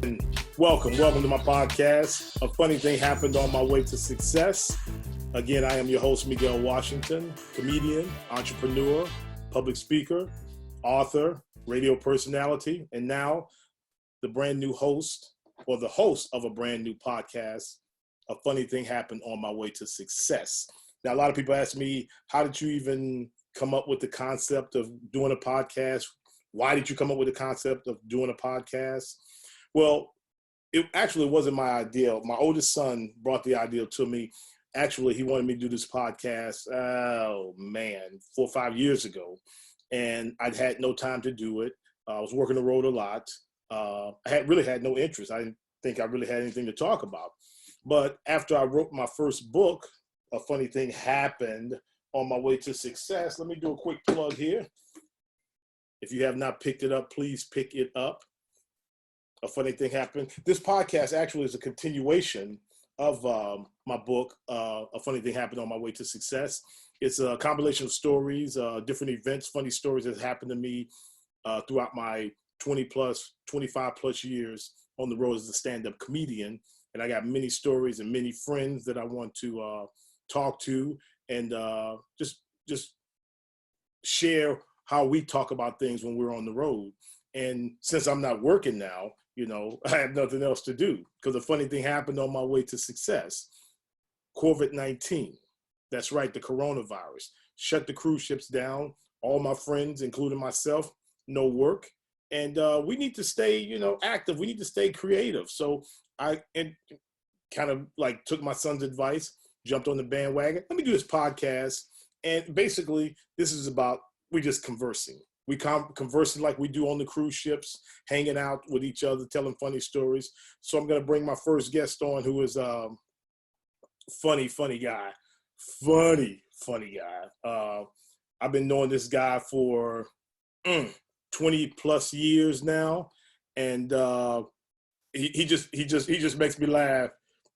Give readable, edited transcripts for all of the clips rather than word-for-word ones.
and welcome to my podcast. A funny thing happened on my way to success. Again, I am your host, Miguel Washington, comedian, entrepreneur, public speaker, author, radio personality, and now the brand new host, or the host of a brand new podcast. A funny thing happened on my way to success. Now, a lot of people ask me, how did you even come up with the concept of doing a podcast? Why did you come up with the concept of doing a podcast? Well, it actually wasn't my idea. My oldest son brought the idea to me. Actually, he wanted me to do this podcast, 4 or 5 years ago. And I'd had no time to do it. I was working the road a lot. I really had no interest. I didn't think I really had anything to talk about. But after I wrote my first book, A Funny Thing Happened on my way to success. Let me do a quick plug here. If you have not picked it up, please pick it up. A Funny Thing Happened. This podcast actually is a continuation of my book, A Funny Thing Happened on My Way to Success. It's a compilation of stories, different events, funny stories that happened to me throughout my 25 plus years on the road as a stand-up comedian. And I got many stories and many friends that I want to talk to and just share how we talk about things when we're on the road. And since I'm not working now, I have nothing else to do because a funny thing happened on my way to success. COVID-19. That's right, the coronavirus. Shut the cruise ships down. All my friends, including myself, no work. And we need to stay, active. We need to stay creative. So I kind of like took my son's advice, jumped on the bandwagon. Let me do this podcast. And basically, this is about we just conversing. We conversing like we do on the cruise ships, hanging out with each other, telling funny stories. So I'm going to bring my first guest on who is funny guy. Funny guy. I've been knowing this guy for 20 plus years now. And he just makes me laugh.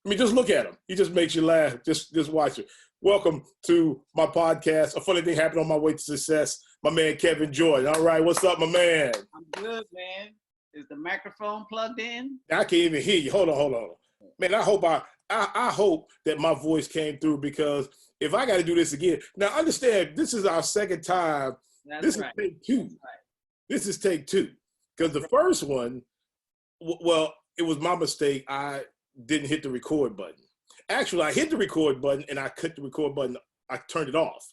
I mean, just look at him. He just makes you laugh. Just watch it. Welcome to my podcast. A Funny Thing Happened on My Way to Success. My man, Kevin Jordan. All right, what's up, my man? I'm good, man. Is the microphone plugged in? I can't even hear you. Hold on. Man, I hope that my voice came through because if I got to do this again. Now, understand, this is our second time. This is take two. This is take two. Because the first one, well, it was my mistake. I didn't hit the record button. Actually, I hit the record button and I cut the record button. I turned it off.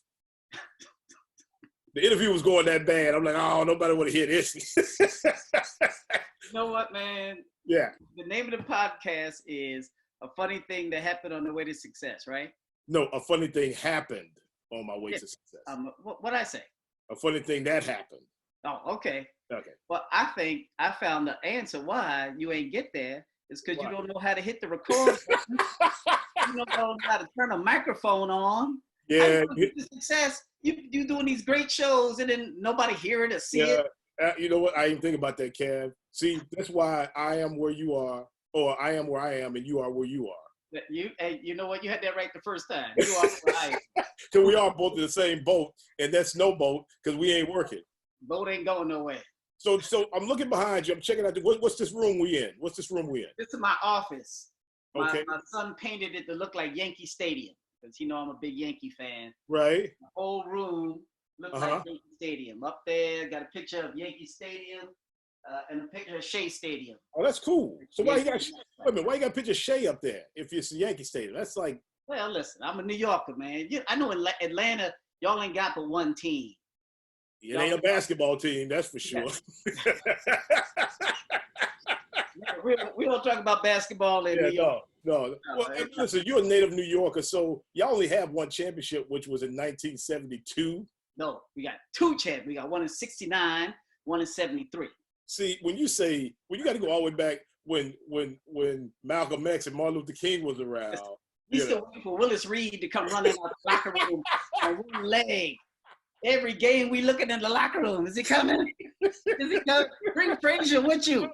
The interview was going that bad. I'm like, oh, nobody want to hear this. You know what, man? Yeah. The name of the podcast is A Funny Thing That Happened on the Way to Success, right? No, a funny thing happened on my way to success. What'd I say? A funny thing that happened. Oh, okay. Okay. Well, I think I found the answer why you ain't get there is because you don't know how to hit the record button. You don't know how to turn a microphone on. Yeah. Success. You doing these great shows and then nobody hear it or see it. You know what? I didn't think about that, Kev. See, that's why I am where you are, or I am where I am, and you are where you are. You know what? You had that right the first time. You are where I am. Because we are both in the same boat, and that's no boat because we ain't working. Boat ain't going nowhere. So I'm looking behind you. I'm checking out. What's this room we in? What's this room we in? This is my office. Okay. My son painted it to look like Yankee Stadium because I'm a big Yankee fan. Right. The whole room looks like Yankee Stadium. Up there, got a picture of Yankee Stadium and a picture of Shea Stadium. Oh, that's cool. So why you got a picture of Shea up there if it's the Yankee Stadium? That's like. Well, listen, I'm a New Yorker, man. I know in Atlanta, y'all ain't got but one team. It ain't a basketball team, that's for sure. We don't talk about basketball in New York. No. Well, listen, you're a native New Yorker, so y'all only have one championship, which was in 1972. No, we got two champions. We got one in 69, one in 73. See, when you got to go all the way back when Malcolm X and Martin Luther King was around. We still waiting for Willis Reed to come running out the locker room on one leg. Every game we looking in the locker room. Is he coming? Is he coming? Bring Frazier with you.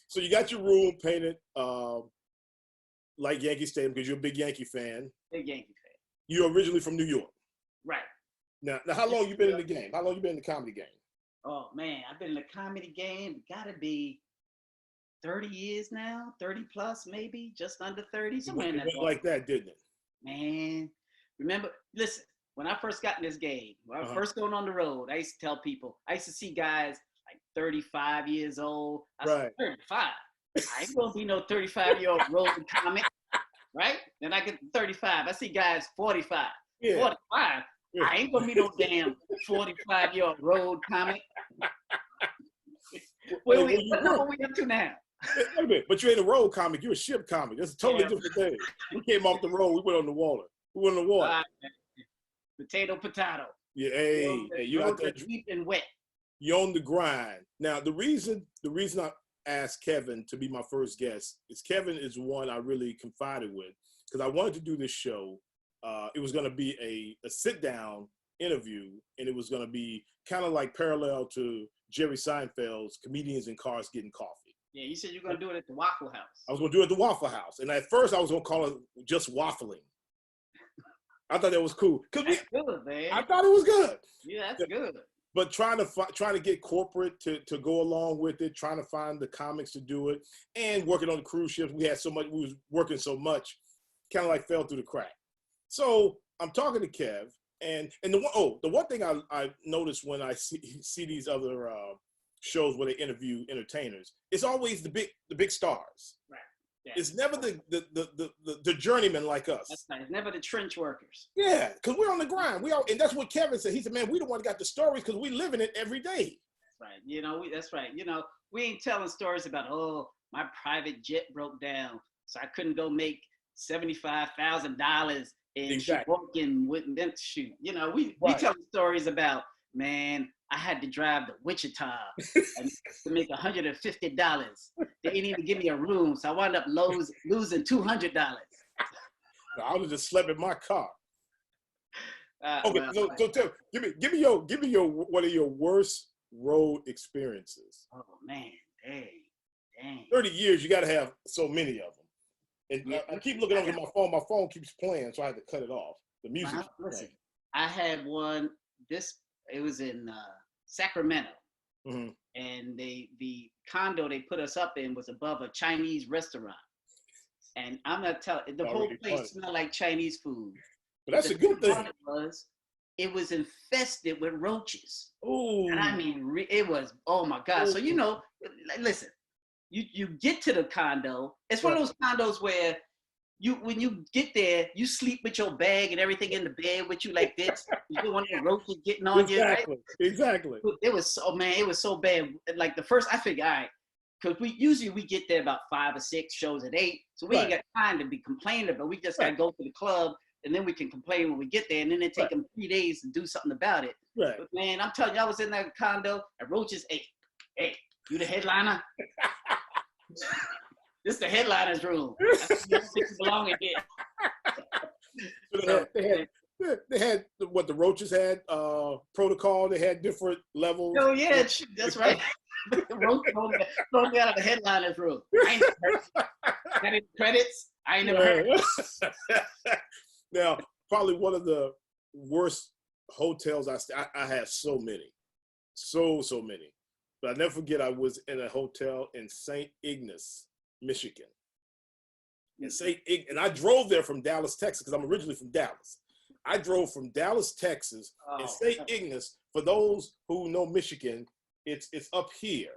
So you got your room painted like Yankee Stadium because you're a big Yankee fan. Big Yankee fan. You're originally from New York. Right. Now how long you been in the game? How long you been in the comedy game? Oh man, I've been in the comedy game. Gotta be 30 years now, 30 plus maybe, just under 30, somewhere in It that went ballpark. like that, didn't it? Man, remember, listen, when I first got in this game, when I was first going on the road, I used to tell people, I used to see guys like 35 years old. I said, 35? I ain't gonna be no 35-year-old road comic, right? Then I get 35. I see guys 45. Yeah. 45? Yeah. I ain't gonna be no damn 45-year-old road comic. What are we up to now? Wait a minute, but you ain't a road comic, you're a ship comic. That's a totally different thing. We came off the road, we went on the water. We went on the water. Potato. Yeah, hey, you out there deep and wet. You're on the grind. Now, the reason I asked Kevin to be my first guest is Kevin is one I really confided with because I wanted to do this show. It was going to be a sit-down interview, and it was going to be kind of like parallel to Jerry Seinfeld's Comedians in Cars Getting Coffee. Yeah, you said you were going to do it at the Waffle House. I was going to do it at the Waffle House. And at first, I was going to call it just waffling. I thought that was cool. That's good, man. I thought it was good. Yeah, that's good. But trying to get corporate to go along with it, trying to find the comics to do it, and working on the cruise ships, we was working so much, kind of like fell through the crack. So I'm talking to Kev, and the one thing I noticed when I see these other shows where they interview entertainers, it's always the big stars. Right. Yeah. It's never the journeymen like us. That's right. It's never the trench workers. Yeah, because we're on the grind. And that's what Kevin said. He said, "Man, we the one that got the stories because we live in it every day." That's right. That's right. We ain't telling stories about my private jet broke down, so I couldn't go make $75,000 in working with shoot. We tell stories about, man, I had to drive to Wichita to make $150. They didn't even give me a room, so I wound up losing $200. I was just slept in my car. Okay, so tell, give me your one of your worst road experiences. Oh man, dang. 30 years, you got to have so many of them. And I keep looking over my phone. My phone keeps playing, so I had to cut it off. The music. Listen, I had one. It was in Sacramento, and the condo they put us up in was above a Chinese restaurant, and I'm gonna tell you, the whole place smelled like Chinese food. But that's a good thing. It was infested with roaches. Oh, and I mean, it was. Oh my God! Ooh. So listen, you get to the condo. It's one of those condos where when you get there, you sleep with your bag and everything in the bed with you like this. You don't want the roaches getting on you, right? Exactly. It was so bad. Like the first, I figured, all right, because we get there about 5 or 6 shows at 8, so we ain't got time to be complaining, but we just gotta go to the club and then we can complain when we get there, and then it take them 3 days to do something about it. Right. But man, I'm telling you, I was in that condo and roaches. Hey, you the headliner? This is the headliner's room. You belong in here. They had what the roaches had protocol. They had different levels. Oh yeah, that's right. The roach thrown me out of the headliner's room. I ain't never heard. Got any credits? I ain't never heard. Now, probably one of the worst hotels I had so many, so many. But I never forget I was in a hotel in St. Ignace, Michigan. And I drove there from Dallas, Texas, because I'm originally from Dallas. I drove from Dallas, Texas, and St. Ignace. For those who know Michigan, it's up here.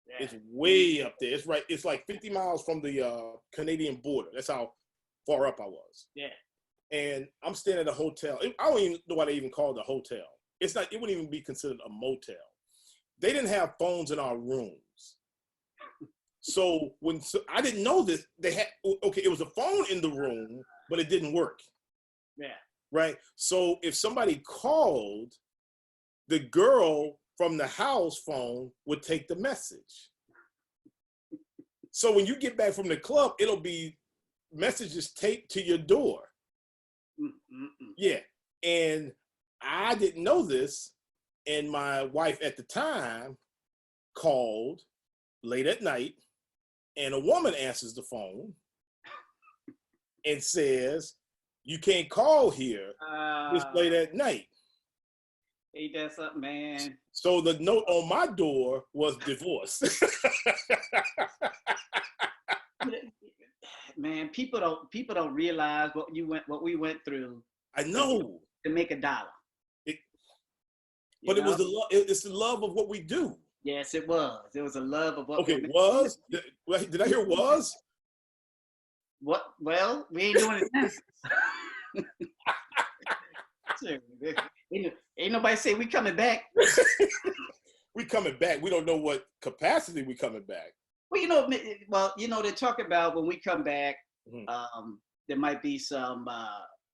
Yeah. It's way up there. It's right. It's like 50 miles from the Canadian border. That's how far up I was. Yeah. And I'm staying at a hotel. I don't even know why they even call it a hotel. It's not. It wouldn't even be considered a motel. They didn't have phones in our rooms. So I didn't know this, they had, it was a phone in the room, but it didn't work. Yeah. Right. So if somebody called, the girl from the house phone would take the message. So when you get back from the club, it'll be messages taped to your door. Yeah. And I didn't know this. And my wife at the time called late at night, and a woman answers the phone and says, "You can't call here this late at night." Ain't that something, man? So the note on my door was divorce. Man, people don't realize what we went through. I know. To make $1. But it was it's the love of what we do. Yes, it was. It was a love of what. Okay, was? Did I hear was? What? Well, we ain't doing it now. Ain't nobody say we coming back. We coming back. We don't know what capacity we coming back. Well, they talk about when we come back, there might be some.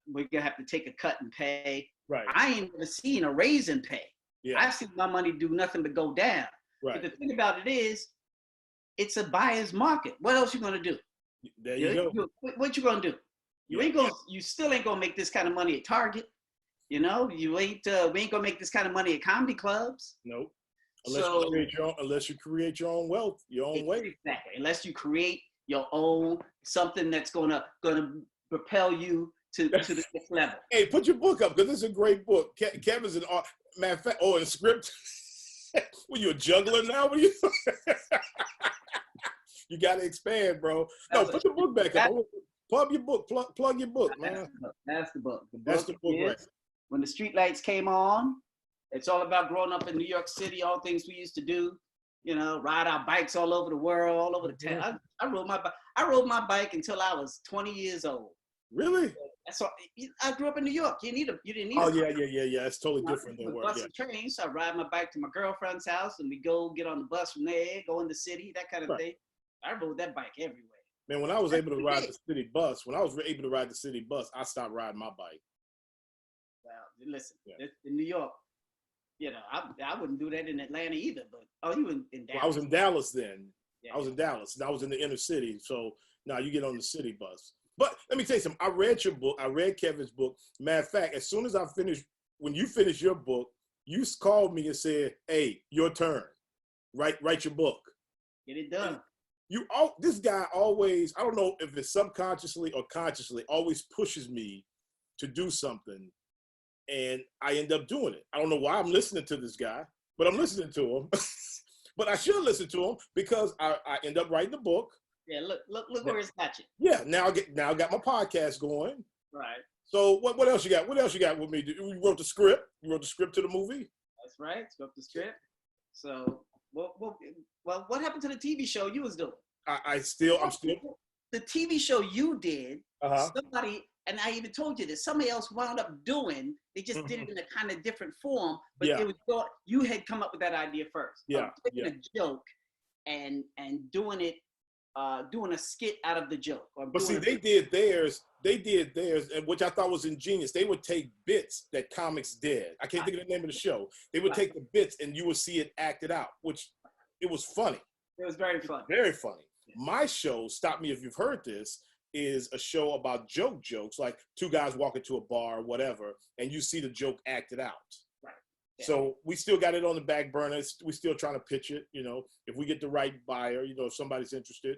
We're gonna have to take a cut in pay. Right. I ain't never seen a raise in pay. Yeah. I've seen my money do nothing but go down. Right. But the thing about it is, it's a buyer's market. What else you gonna do? There you go. What you gonna do? You still ain't gonna make this kind of money at Target. We ain't gonna make this kind of money at comedy clubs. Nope. Unless you create your own wealth, your own way. Exactly. Unless you create your own something that's gonna propel you to the next level. Hey, put your book up because this is a great book. Kevin's an art. Matter of fact, in script. Well, you a juggler now? What are you? You got to expand, bro. No, put the book back up. Plug your book. Plug your book, man. That's the book. That's the book, right? When the street lights came on, it's all about growing up in New York City, all things we used to do. Ride our bikes all over the world, all over the town. I rode my bike until I was 20 years old. Really? So I grew up in New York. You didn't need. Oh yeah. It's totally different than work. Bus and train. So I ride my bike to my girlfriend's house, and we go get on the bus from there, go in the city, that kind of thing. I rode that bike everywhere. Man, when I was able to ride the city bus, I stopped riding my bike. Well, listen, in New York, I wouldn't do that in Atlanta either. But you in Dallas? Well, I was in Dallas then. Yeah. I was in Dallas, and I was in the inner city. So now you get on the city bus. But let me tell you something. I read your book. I read Kevin's book. Matter of fact, as soon as I finished, when you finished your book, you called me and said, "Hey, your turn. Write your book. Get it done." This guy always, I don't know if it's subconsciously or consciously, always pushes me to do something, and I end up doing it. I don't know why I'm listening to this guy, but I'm listening to him. But I should listen to him because I end up writing the book. Yeah, look where it's got you. Yeah, now I got my podcast going. Right. So what else you got? What else you got with me? You wrote the script. You wrote the script to the movie. That's right. Wrote the script. So what happened to the TV show you was doing? I'm still. The TV show you did. Somebody, and I even told you this. Somebody else wound up doing. They just did it in a kind of different form. But it was you had come up with that idea first. Taking a joke and doing it. Doing a skit out of the joke. But see, they did theirs, and which I thought was ingenious. They would take bits that comics did. I can't think of the name of the show. They would take the bits, and you would see it acted out, which it was funny. It was very funny. Very funny. My show, Stop Me If You've Heard This, is a show about jokes, like two guys walk into a bar or whatever, and you see the joke acted out. Right. Yeah. So we still got it on the back burner. We're still trying to pitch it. If we get the right buyer, if somebody's interested.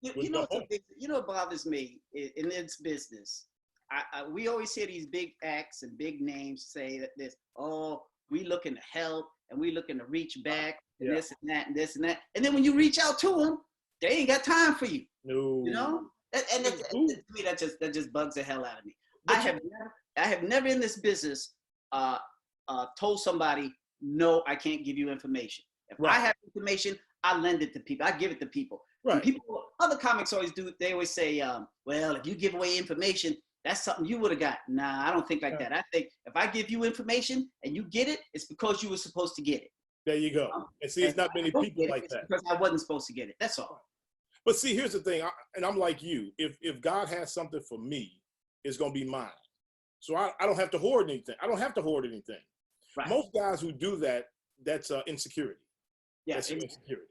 What bothers me in this business. We always hear these big acts and big names say that we looking to help and we looking to reach back and this and that and this and that. And then when you reach out to them, they ain't got time for you. No. And to me, that just bugs the hell out of me. I have never in this business told somebody, no, I can't give you information. If I have information, I lend it to people. I give it to people. Right. Other comics always do. They always say, well, if you give away information, that's something you would have got. Nah, I don't think like that. I think if I give you information and you get it, it's because you were supposed to get it. There you go. And see, it's not many people like that. Because I wasn't supposed to get it. That's all. But see, here's the thing, and I'm like you. If God has something for me, it's going to be mine. So I don't have to hoard anything. Right. Most guys who do that, that's insecurity. Yeah, that's insecurity.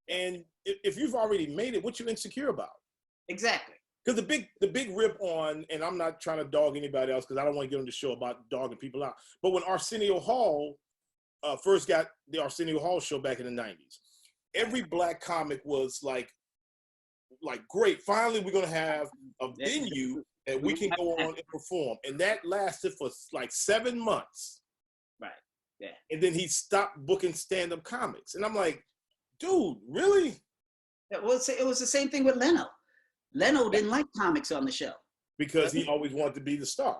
And if you've already made it, what you insecure about? Exactly. Because the big rip on, and I'm not trying to dog anybody else because I don't want to get on the show about dogging people out. But when Arsenio Hall first got the Arsenio Hall show back in the 90s, every black comic was like great. Finally, we're gonna have a venue that we can go on and perform, and that lasted for like 7 months. Right. Yeah. And then he stopped booking stand-up comics. And I'm like, dude, really? It was the same thing with Leno. Leno didn't like comics on the show. Because he always wanted to be the star.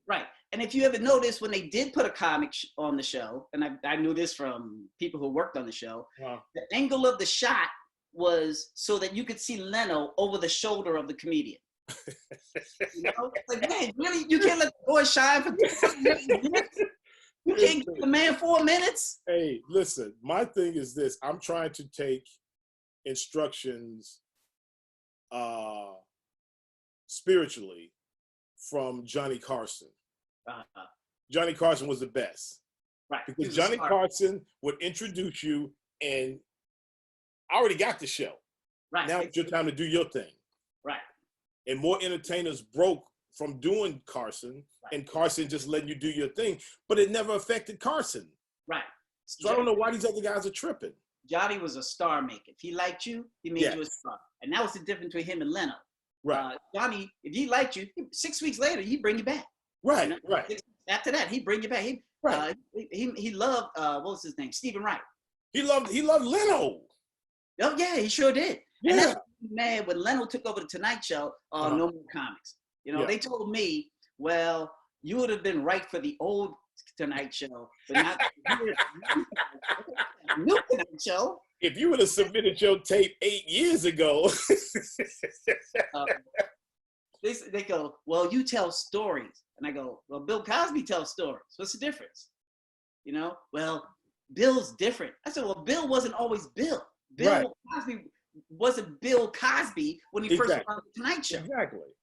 Right. And if you ever notice, when they did put a comic on the show, and I knew this from people who worked on the show, the angle of the shot was so that you could see Leno over the shoulder of the comedian. You know? Like, man, really? You can't let the boy shine for 2 minutes? You can't give the man 4 minutes? Hey, listen, my thing is this. I'm trying to take instructions spiritually from Johnny Carson. Johnny Carson was the best. Right. Because Johnny Carson would introduce you, and I already got the show. Right. Now it's your time to do your thing. Right. And more entertainers broke from doing Carson, and Carson just letting you do your thing, but it never affected Carson. Right. So I don't know why these other guys are tripping. Johnny was a star maker. If he liked you, he made you a star. And that was the difference between him and Leno. Right. Johnny, if he liked you, 6 weeks later, he'd bring you back. Right, you know? right. After that, he'd bring you back. He loved, what was his name? Stephen Wright. He loved Leno. Oh, yeah, he sure did. Yeah. And that's mad when Leno took over the Tonight Show, no more comics. You know, they told me, well, you would have been right for the old Tonight Show, but not the new Tonight Show. If you would have submitted your tape 8 years ago. They go, well, you tell stories. And I go, well, Bill Cosby tells stories. What's the difference? You know, well, Bill's different. I said, well, Bill wasn't always Bill. Bill Cosby wasn't Bill Cosby when he first went on the Tonight Show.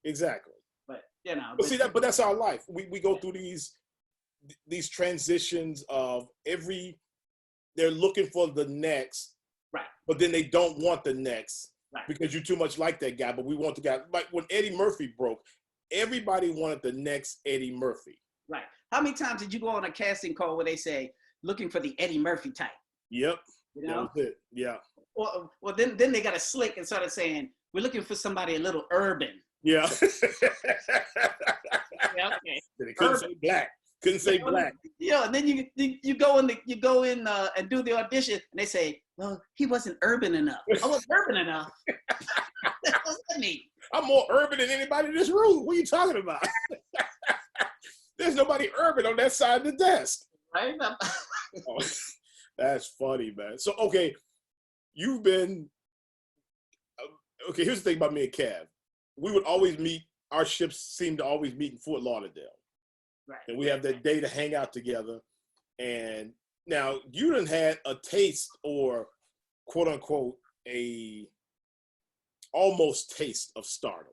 Exactly. But, you know. But see, but that's our life. We go through these transitions of they're looking for the next. Right. But then they don't want the next. Right. Because you're too much like that guy, but we want the guy. Like when Eddie Murphy broke, everybody wanted the next Eddie Murphy. Right. How many times did you go on a casting call where they say, looking for the Eddie Murphy type? Yep. You know? That was it. Yeah. Well, then they got a slick and started saying, we're looking for somebody a little urban. Yeah. Yeah, okay. They couldn't say black. Couldn't say black. Yeah, and then you go in and do the audition, and they say, well, he wasn't urban enough. I wasn't urban enough. What's that mean? I'm more urban than anybody in this room. What are you talking about? There's nobody urban on that side of the desk. Right? Oh, that's funny, man. So, okay, you've been, okay, here's the thing about me and Cav. We would always meet, our ships seem to always meet in Fort Lauderdale. Right. And we have that day to hang out together. And now you done had a taste or quote unquote a almost taste of stardom.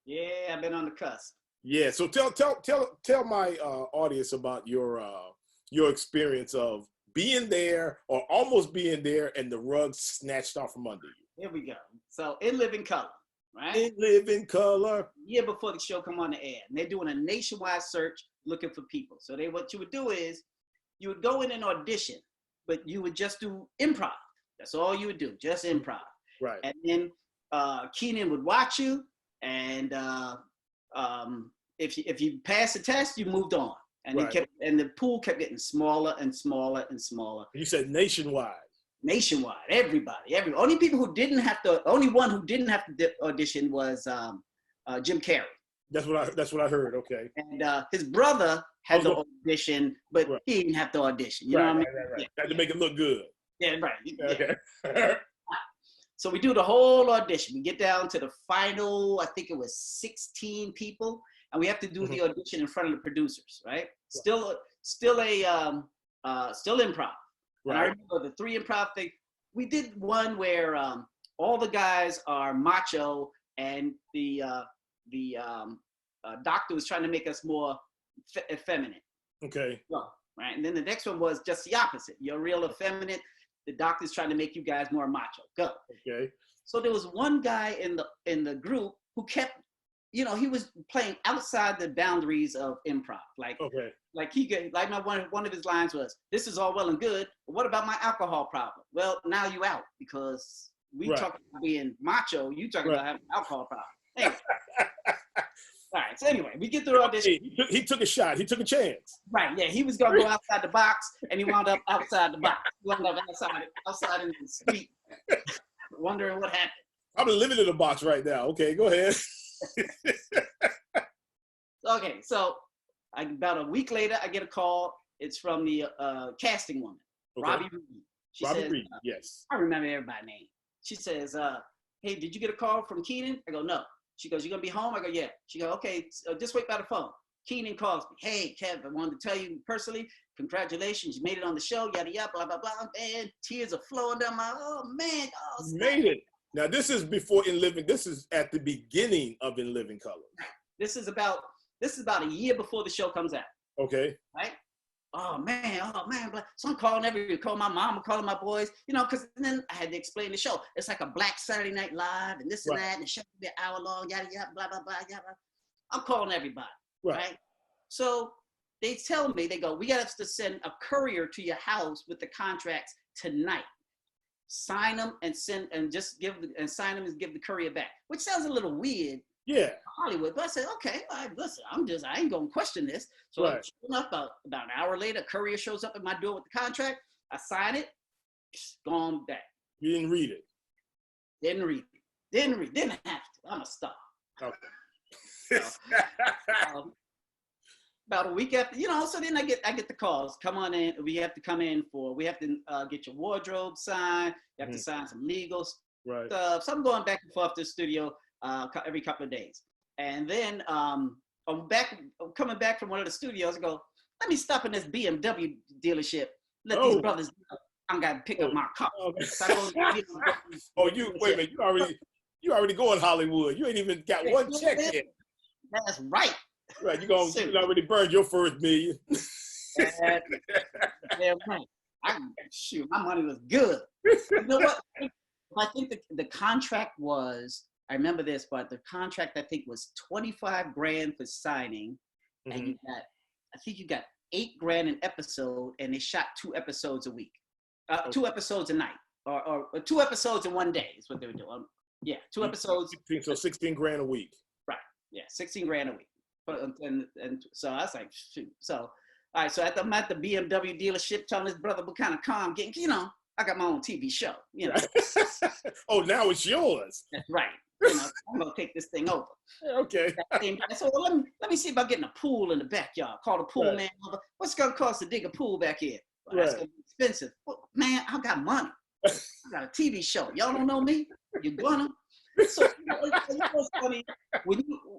Yeah, I've been on the cusp. Yeah. So tell my audience about your experience of being there or almost being there and the rug snatched off from under you. Here we go. So In Living Color, right? In Living Color. Year before the show come on the air. And they're doing a nationwide search looking for people. So what you would do is you would go in and audition, but you would just do improv. That's all you would do, just improv. Right. And then Keenan would watch you, and if you passed the test, you moved on. And the pool kept getting smaller and smaller and smaller. You said nationwide. Nationwide, everybody. Only one who didn't have to audition was Jim Carrey. That's what I heard. Okay. And his brother had to audition, but he didn't have to audition. You know what I mean? Right. Had to make it look good. Yeah, right. Okay. Yeah. So we do the whole audition. We get down to the final, I think it was 16 people, and we have to do the audition in front of the producers, right? Still improv. Right. And I remember the 3 improv thing. We did one where all the guys are macho, and the doctor was trying to make us more effeminate. Okay. Well, right. And then the next one was just the opposite. You're real effeminate. The doctor's trying to make you guys more macho. Go. Okay. So there was one guy in the group who kept, he was playing outside the boundaries of improv. Like one of his lines was, "This is all well and good, but what about my alcohol problem?" Well, now you out, because we talking about being macho. You talking about having an alcohol problem. Anyway. All right. So So anyway, we get through the audition. He took a shot. He took a chance. Right, yeah. He was going to go outside the box, and he wound up outside the box. He wound up outside in the street, wondering what happened. I'm living in a box right now. Okay, go ahead. Okay, so about a week later, I get a call. It's from the casting woman, okay. Robbie Reed. Robbie Reed, yes. I remember everybody's name. She says, hey, did you get a call from Keenan? I go, no. She goes, you going to be home? I go, yeah. She goes, okay, just wait by the phone. Keenan calls me. Hey, Kev, I wanted to tell you personally, congratulations. You made it on the show, yada, yada, blah, blah, blah. Man, tears are flowing down my, oh, man. Oh, you made it. Now, this is before In Living. This is at the beginning of In Living Color. This is about a year before the show comes out. Okay. Right? Oh man. So I'm calling calling my mom, I'm calling my boys, because then I had to explain the show. It's like a Black Saturday Night Live and this and that, and the show will be an hour long, yada, yada, blah, blah, blah, yada. I'm calling everybody, right? So they tell me, they go, we got to send a courier to your house with the contracts tonight. Sign them and send, and just sign them and give the courier back, which sounds a little weird. Yeah. Hollywood, but I said, okay, listen, I ain't gonna question this. So about an hour later, a courier shows up at my door with the contract. I sign it, gone back. You didn't read it? Didn't have to. I'm a star. Okay. About a week after, so then I get the calls. Come on in. We have to come in we have to get your wardrobe signed. You have to sign some legal stuff. So I'm going back and forth to the studio every couple of days. And then I'm coming back from one of the studios. I go, let me stop in this BMW dealership. Let these brothers know I got to pick up my car. Okay. So wait a minute. You already going Hollywood. You ain't even got one check yet. That's right. Right, you already burned your first million. Yeah, right. My money was good. You know what? I think the contract was, I remember this, but the contract I think was $25,000 for signing, and you got $8,000 an episode, and they shot 2 episodes a week, 2 episodes a night, or 2 episodes in one day is what they were doing. Yeah, 2 episodes. So $16,000 a week. Right. Yeah, $16,000 a week. And so I was like, shoot. So, all right. So I'm at the BMW dealership telling his brother what kind of car I'm getting. I got my own TV show. Oh, now it's yours. That's right. I'm gonna take this thing over. Okay. So let me see about getting a pool in the backyard. Call the pool man over. What's it gonna cost to dig a pool back here? Well, that's gonna be expensive. Well, man, I got money. I got a TV show. Y'all don't know me? You gonna? So it's funny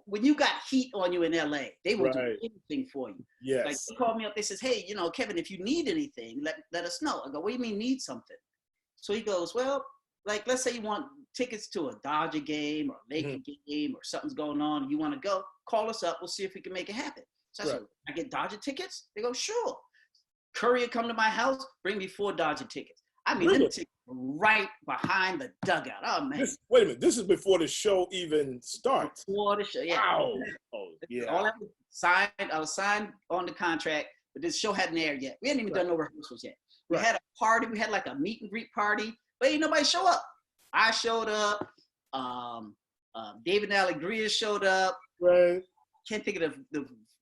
when you got heat on you in LA, they will do anything for you. Yes. Like they called me up, they says, hey, Kevin, if you need anything, let us know. I go, what do you mean need something? So he goes, well, like let's say you want tickets to a Dodger game or Laker game or something's going on and you want to go, call us up, we'll see if we can make it happen. So I said, I get Dodger tickets? They go, sure. Courier come to my house, bring me 4 Dodger tickets. I mean, them tickets right behind the dugout. Oh man! Wait a minute. This is before the show even starts. Before the show, yeah. Wow. Oh, yeah. All I was signed on the contract, but this show hadn't aired yet. We hadn't even done no rehearsals yet. We had a party. We had like a meet and greet party, but ain't nobody show up. I showed up. David Allegria showed up. Right. Can't think of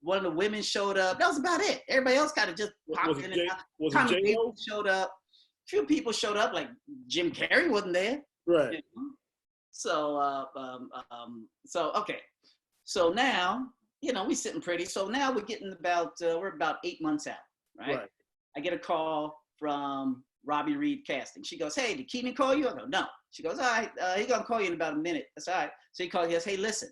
one of the women showed up. That was about it. Everybody else kind of just popped in and out. Tommy Davis showed up. Few people showed up, like Jim Carrey wasn't there. Right. So, okay. So now, we sitting pretty. So now we're getting we're about 8 months out, right? I get a call from Robbie Reed Casting. She goes, hey, did Keenan call you? I go, no. She goes, all right, he's going to call you in about a minute. That's all right. So he calls, he goes, hey, listen,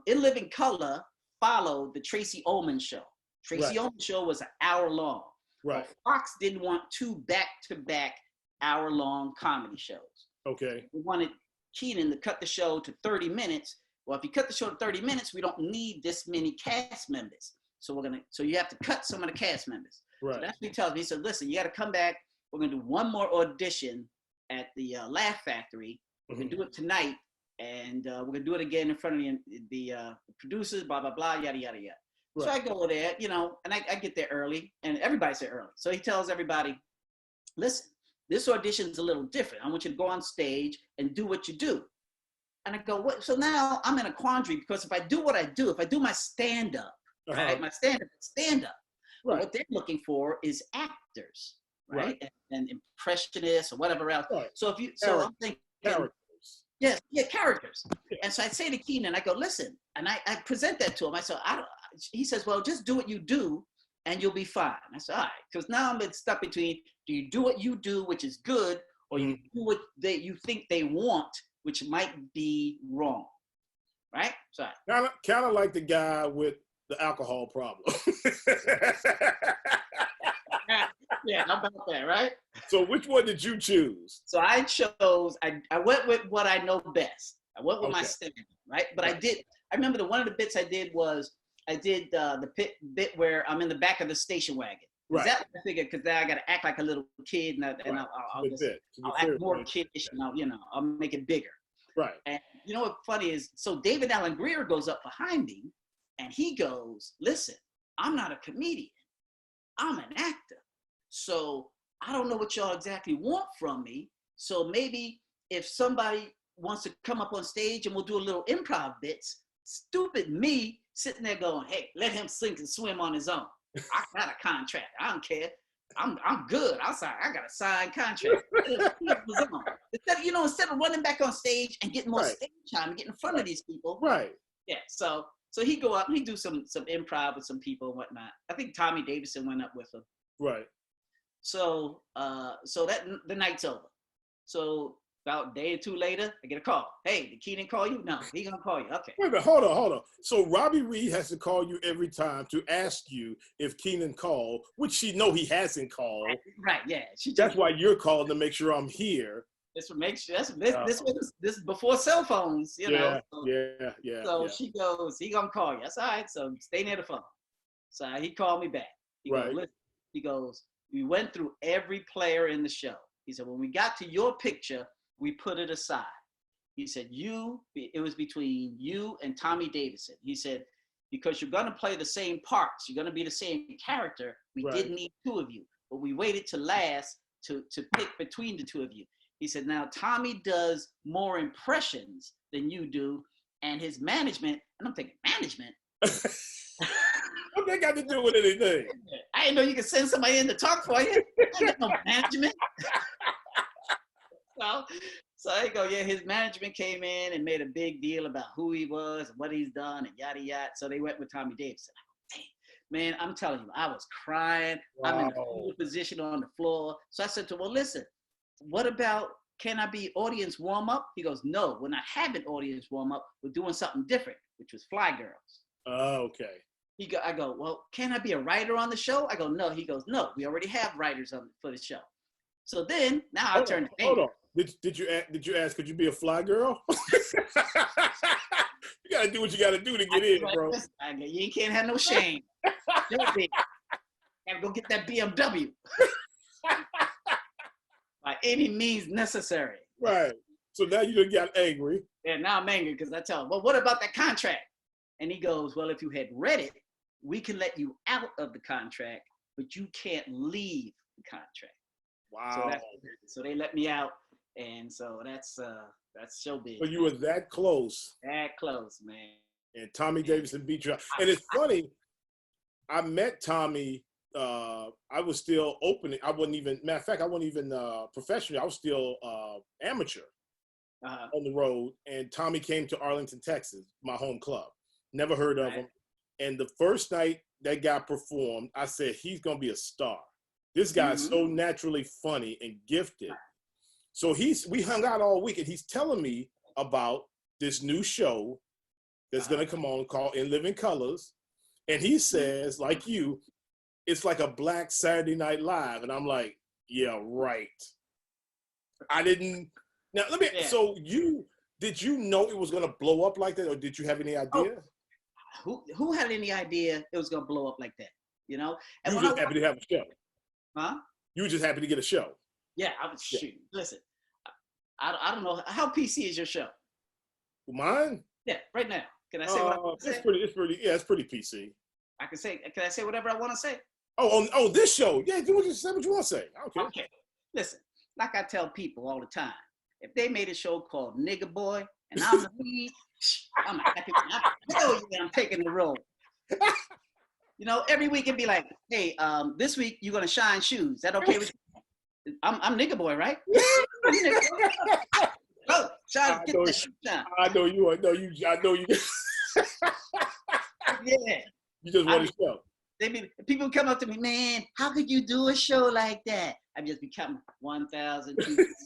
In Living Color followed the Tracy Ullman show. Tracy Ullman show was an hour long. Right. Fox didn't want 2 back-to-back hour-long comedy shows. Okay. We wanted Keenan to cut the show to 30 minutes. Well, if you cut the show to 30 minutes, we don't need this many cast members. So you have to cut some of the cast members. Right. So that's what he tells me. He said, listen, you got to come back. We're going to do one more audition at the Laugh Factory. We're going to do it tonight. And we're going to do it again in front of the producers, blah, blah, blah, yada, yada, yada. Right. So I go there, and I get there early, and everybody's there early. So he tells everybody, listen, this audition's a little different. I want you to go on stage and do what you do. And I go, what? So now I'm in a quandary because if I do what I do, if I do my stand-up, right? My stand-up. Right. What they're looking for is actors, right? Right. And impressionists or whatever else. Right. So I'm thinking, characters. Yes, characters. Yeah. And so I say to Keenan, I go, listen, and I present that to him. I said, he says, well, just do what you do and you'll be fine. I said, all right, because now I'm stuck between, do you do what you do, which is good, or you do what you think they want, which might be wrong, right? So kind of like the guy with the alcohol problem. Yeah, how about that, right? So which one did you choose? So I chose, I went with what I know best. I went with my stand, right? But I remember one of the bits I did was, I did the bit where I'm in the back of the station wagon. Right. That I figured, because then I got to act like a little kid, and I'll act more kiddish, and I'll make it bigger. Right. And you know what's funny is, so David Allen Greer goes up behind me, and he goes, listen, I'm not a comedian. I'm an actor. So I don't know what y'all exactly want from me. So maybe if somebody wants to come up on stage and we'll do a little improv bits, stupid me sitting there going, hey, let him sink and swim on his own. I got a contract. I don't care. I'm good. I got a signed contract. Instead of running back on stage and getting more stage time and getting in front of these people. Right. Yeah. So he go up and he do some improv with some people and whatnot. I think Tommy Davidson went up with him. Right. So that the night's over. So about a day or two later, I get a call. Hey, did Keenan call you? No, he gonna call you. Okay. Wait a minute, hold on. So Robbie Reed has to call you every time to ask you if Keenan called, which she know he hasn't called. Right. Yeah. That's why you're calling to make sure I'm here. This would make sure. This is before cell phones, know. Yeah. So she goes, he gonna call you. That's all right. So stay near the phone. So he called me back. He goes, listen. He goes, we went through every player in the show. He said, when we got to your picture, we put it aside. He said, it was between you and Tommy Davidson. He said, because you're going to play the same parts, you're going to be the same character, we didn't need two of you. But we waited to last to pick between the two of you. He said, now Tommy does more impressions than you do, and his management, and I'm thinking, management? What that got to do with anything? I didn't know you could send somebody in to talk for you. I ain't got no management. So I go, his management came in and made a big deal about who he was and what he's done and yada yada. So they went with Tommy Davidson. Man, I'm telling you, I was crying. Wow. I'm in a cool position on the floor. So I said to him, well, listen, what about, can I be audience warm up? He goes, no, we're not having audience warm up. We're doing something different, which was Fly Girls. Oh, okay. I go, well, can I be a writer on the show? I go, no. He goes, no, we already have writers for the show. So then, now I turn to hold on. Did you ask, could you be a fly girl? You got to do what you got to do to get in, bro. You can't have no shame. Gotta go get that BMW. By any means necessary. Right. So now you done got angry. Yeah, now I'm angry because I tell him, well, what about that contract? And he goes, well, if you had read it, we can let you out of the contract, but you can't leave the contract. Wow. So they let me out. And so that's showbiz. So you were that close. That close, man. And Tommy Davidson beat you out. And it's funny, I met Tommy, I was still opening. I wasn't even professional. I was still amateur on the road. And Tommy came to Arlington, Texas, my home club. Never heard of him. And the first night that guy performed, I said, he's going to be a star. This guy's so naturally funny and gifted. So we hung out all week, and he's telling me about this new show that's going to come on called In Living Colors. And he says, like you, it's like a Black Saturday Night Live. And I'm like, yeah, right. So did you know it was going to blow up like that, or did you have any idea? Who had any idea it was going to blow up like that? And you were just happy to have a show. Huh? You were just happy to get a show. Yeah, I was shooting. Listen, I don't know. How PC is your show? Mine? Yeah, right now. Can I say what I want to say? It's pretty PC. Can I say whatever I want to say? Oh, this show. Yeah, you just say what you want to say. Okay. Listen, like I tell people all the time, if they made a show called Nigga Boy and I'm the lead. I'm happy. I'm taking the role. You know, every week it'd be like, hey, this week you're gonna shine shoes. Is that okay with you? I'm nigga boy, right? Go, shine, get that shoe shine. I know you are. No, you. I know you. Yeah. You just want to show. People come up to me, man, how could you do a show like that? I just become 1,000, 2,000,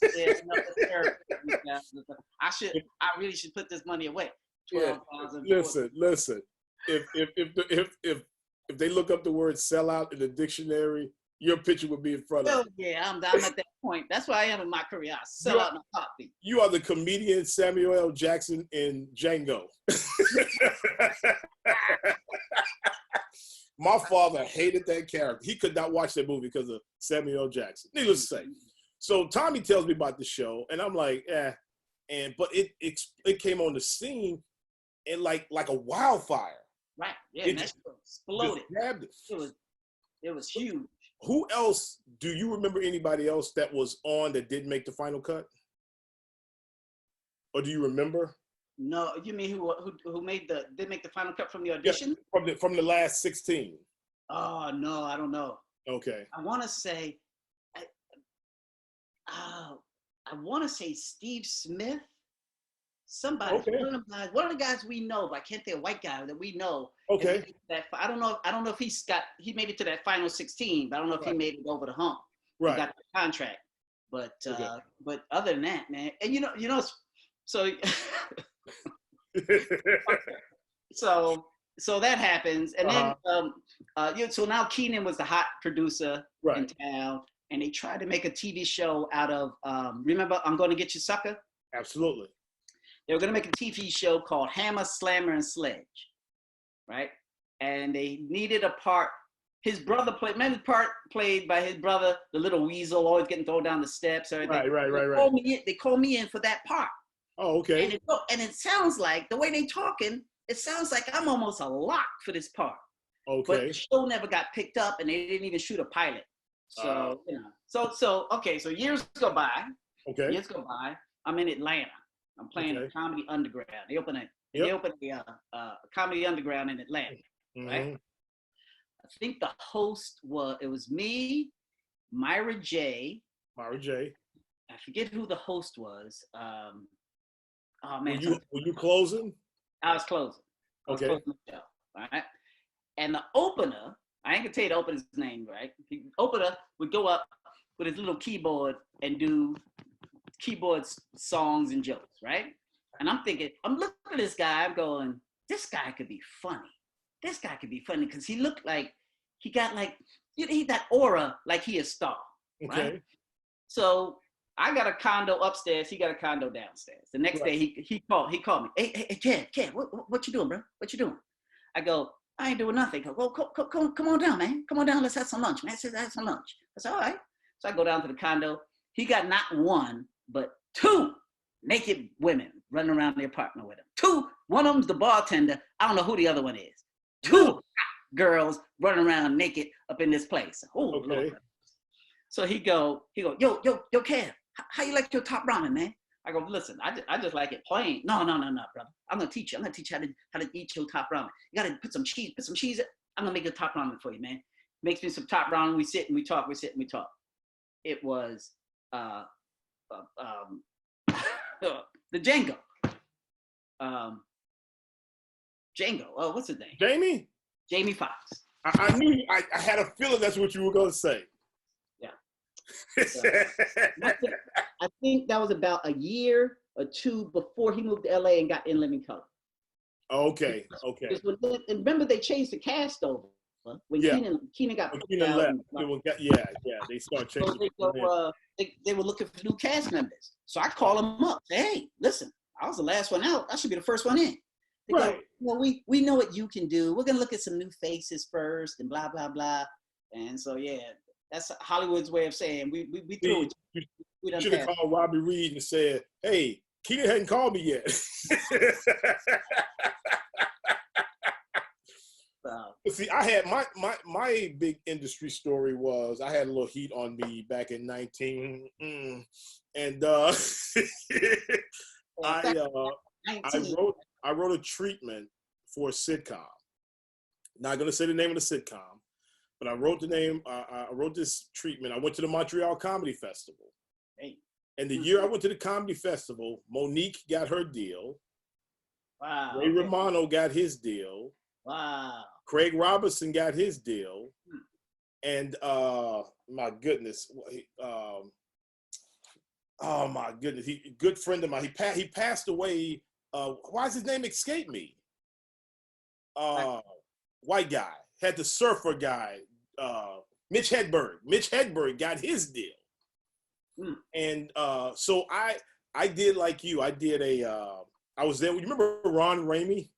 I really should put this money away. 12,000. Listen. If they look up the word sellout in the dictionary, your picture would be in front of it. Yeah, I'm at that point. That's where I am in my career. I sell out in a heartbeat. You are the comedian Samuel L. Jackson in Django. My father hated that character. He could not watch that movie because of Samuel L. Jackson. Needless to say. So Tommy tells me about the show, and I'm like, but it came on the scene and like a wildfire. Right. Yeah, it just exploded. It was huge. Who else? Do you remember anybody else that was on that didn't make the final cut? Or do you remember? No, you mean who did make the final cut from the audition? Yeah, from the last 16. Oh no, I don't know. Okay. I want to say, Steve Smith. Somebody, okay. one of the guys we know, but I can't think of a white guy that we know. Okay. I don't know if he made it to that final 16, but I don't know if he made it over the hump. Right. He got the contract. But but other than that, man, and you know, so so that happens, and then so now Keenan was the hot producer in town, and they tried to make a TV show out of remember I'm Gonna Get You Sucker? Absolutely. They were going to make a TV show called Hammer, Slammer, and Sledge, right? And they needed a part. His brother played by his brother, the little weasel, always getting thrown down the steps. Everything. Right. They called me in for that part. Oh, okay. And it sounds like, the way they talking, it sounds like I'm almost a lock for this part. Okay. But the show never got picked up, and they didn't even shoot a pilot. So, so years go by. Okay. Years go by. I'm in Atlanta. I'm playing a Comedy Underground. They opened a Comedy Underground in Atlanta, right? I think the host was me, Myra J. I forget who the host was. Oh man, were you closing? I was closing. Okay. Closing the show, all right. And the opener, I ain't gonna tell you the opener's name, right? The opener would go up with his little keyboard and do keyboard songs and jokes, right? And I'm looking at this guy, I'm going, this guy could be funny. This guy could be funny because he looked like he got that aura like he a star, right? Okay. So I got a condo upstairs, he got a condo downstairs. The next day he called me, hey, Kev, what you doing, bro? What you doing? I go, I ain't doing nothing. He goes, come on down, man. Come on down, let's have some lunch, man. Let's have some lunch. I said, all right. So I go down to the condo. He got not one, but two naked women running around the apartment with him. One of them's the bartender. I don't know who the other one is. Two girls running around naked up in this place. Oh, okay. Lord. So he go, yo, Kev, how you like your top ramen, man? I go, listen, I just like it plain. No, brother. I'm gonna teach you how to eat your top ramen. You gotta put some cheese in. I'm gonna make a top ramen for you, man. Makes me some top ramen. We sit and we talk. It was the Django. Django. Oh, what's his name? Jamie Foxx. I knew. I had a feeling that's what you were going to say. Yeah. So, I think that was about a year or two before he moved to LA and got In Living Color. Okay. And remember, they changed the cast over when Keenan got when Keenan left. They started changing. So they were looking for new cast members. So I call them up. Say, hey, listen, I was the last one out. I should be the first one in. They go, well, we know what you can do. We're gonna look at some new faces first, and blah blah blah. And so that's Hollywood's way of saying we threw it. You should have called Robbie Reed and said, hey, Keenan hadn't called me yet. See, I had my big industry story was I had a little heat on me back in 19, and 19. I wrote a treatment for a sitcom. Not going to say the name of the sitcom, but I wrote the name. I wrote this treatment. I went to the Montreal Comedy Festival. Hey. And the year I went to the Comedy Festival, Monique got her deal. Wow. Ray Romano got his deal. Wow. Craig Robertson got his deal. And my goodness, oh my goodness, good friend of mine. He passed away. Why does his name escape me? White guy had the surfer guy. Mitch Hedberg. Mitch Hedberg got his deal. And so I did like you. I did I was there. You remember Ron Ramey?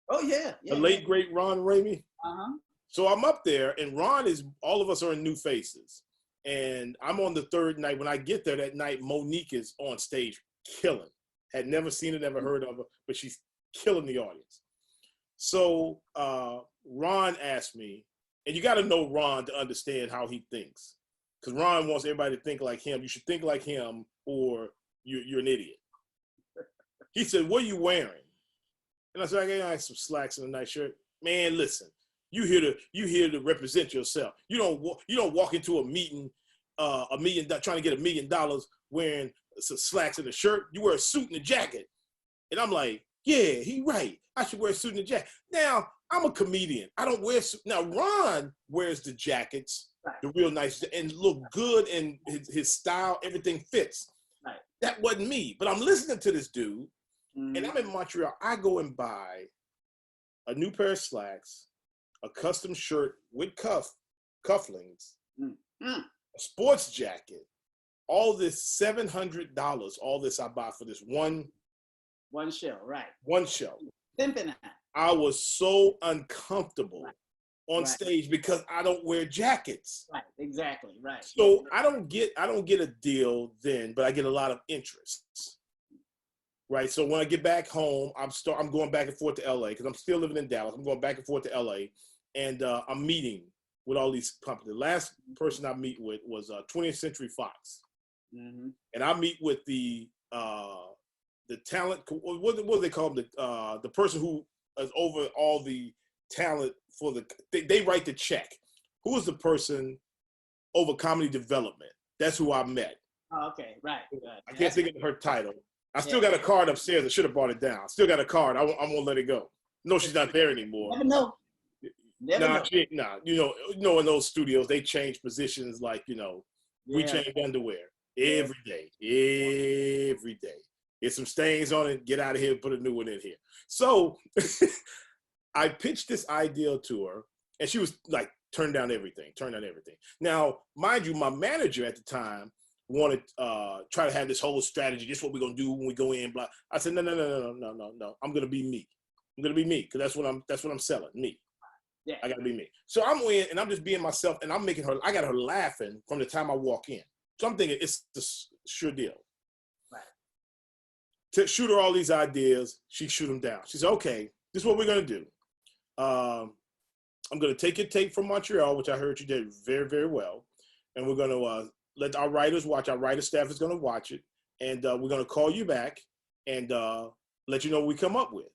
Oh yeah. The late great Ron Ramey. Uh-huh. So I'm up there, and Ron is. All of us are in New Faces, and I'm on the third night. When I get there that night, Monique is on stage killing. Had never seen her, never heard of her, but she's killing the audience. So Ron asked me, and you got to know Ron to understand how he thinks, because Ron wants everybody to think like him. You should think like him, or you're an idiot. He said, "What are you wearing?" And I said, "I got some slacks and a nice shirt." Man, listen. You here to represent yourself. You don't walk into a meeting, trying to get $1 million wearing some slacks and a shirt. You wear a suit and a jacket. And I'm like, yeah, he right. I should wear a suit and a jacket. Now, I'm a comedian. I don't wear suit. Now, Ron wears the jackets, the real nice, and look good, and his style, everything fits. Right. That wasn't me. But I'm listening to this dude, and I'm in Montreal. I go and buy a new pair of slacks, a custom shirt with cufflinks, a sports jacket, all this $700, all this I bought for this one show, right? One show. Pimping. I was so uncomfortable on stage because I don't wear jackets. Right, exactly, right. So I don't get a deal then, but I get a lot of interest. Right. So when I get back home, I'm going back and forth to LA because I'm still living in Dallas. I'm going back and forth to LA, and I'm meeting with all these companies. The last person I meet with was 20th Century Fox, and I meet with the talent. What do they call them? The person who is over all the talent for they write the check. Who is the person over comedy development? That's who I met. Oh, okay, right. I can't think of her title. I still got a card upstairs. I should have brought it down. Still got a card. I won't let it go. No, she's not there anymore. Never know. You know, in those studios, they change positions like, we change underwear every day. Every day. Get some stains on it, get out of here, put a new one in here. So I pitched this idea to her, and she was like, turn down everything. Now, mind you, my manager at the time wanted try to have this whole strategy. This is what we're gonna do when we go in. Blah. I said, no. I'm gonna be me. Because that's what I'm selling. Me. Yeah. I gotta be me. So I'm in, and I'm just being myself, and I'm making her. I got her laughing from the time I walk in. So I'm thinking it's the sure deal. Right. To shoot her all these ideas, she shoot them down. She said, okay, this is what we're gonna do. I'm gonna take your tape from Montreal, which I heard you did very, very well, and we're gonna let our writers watch. Our writer staff is gonna watch it, and we're gonna call you back and let you know what we come up with.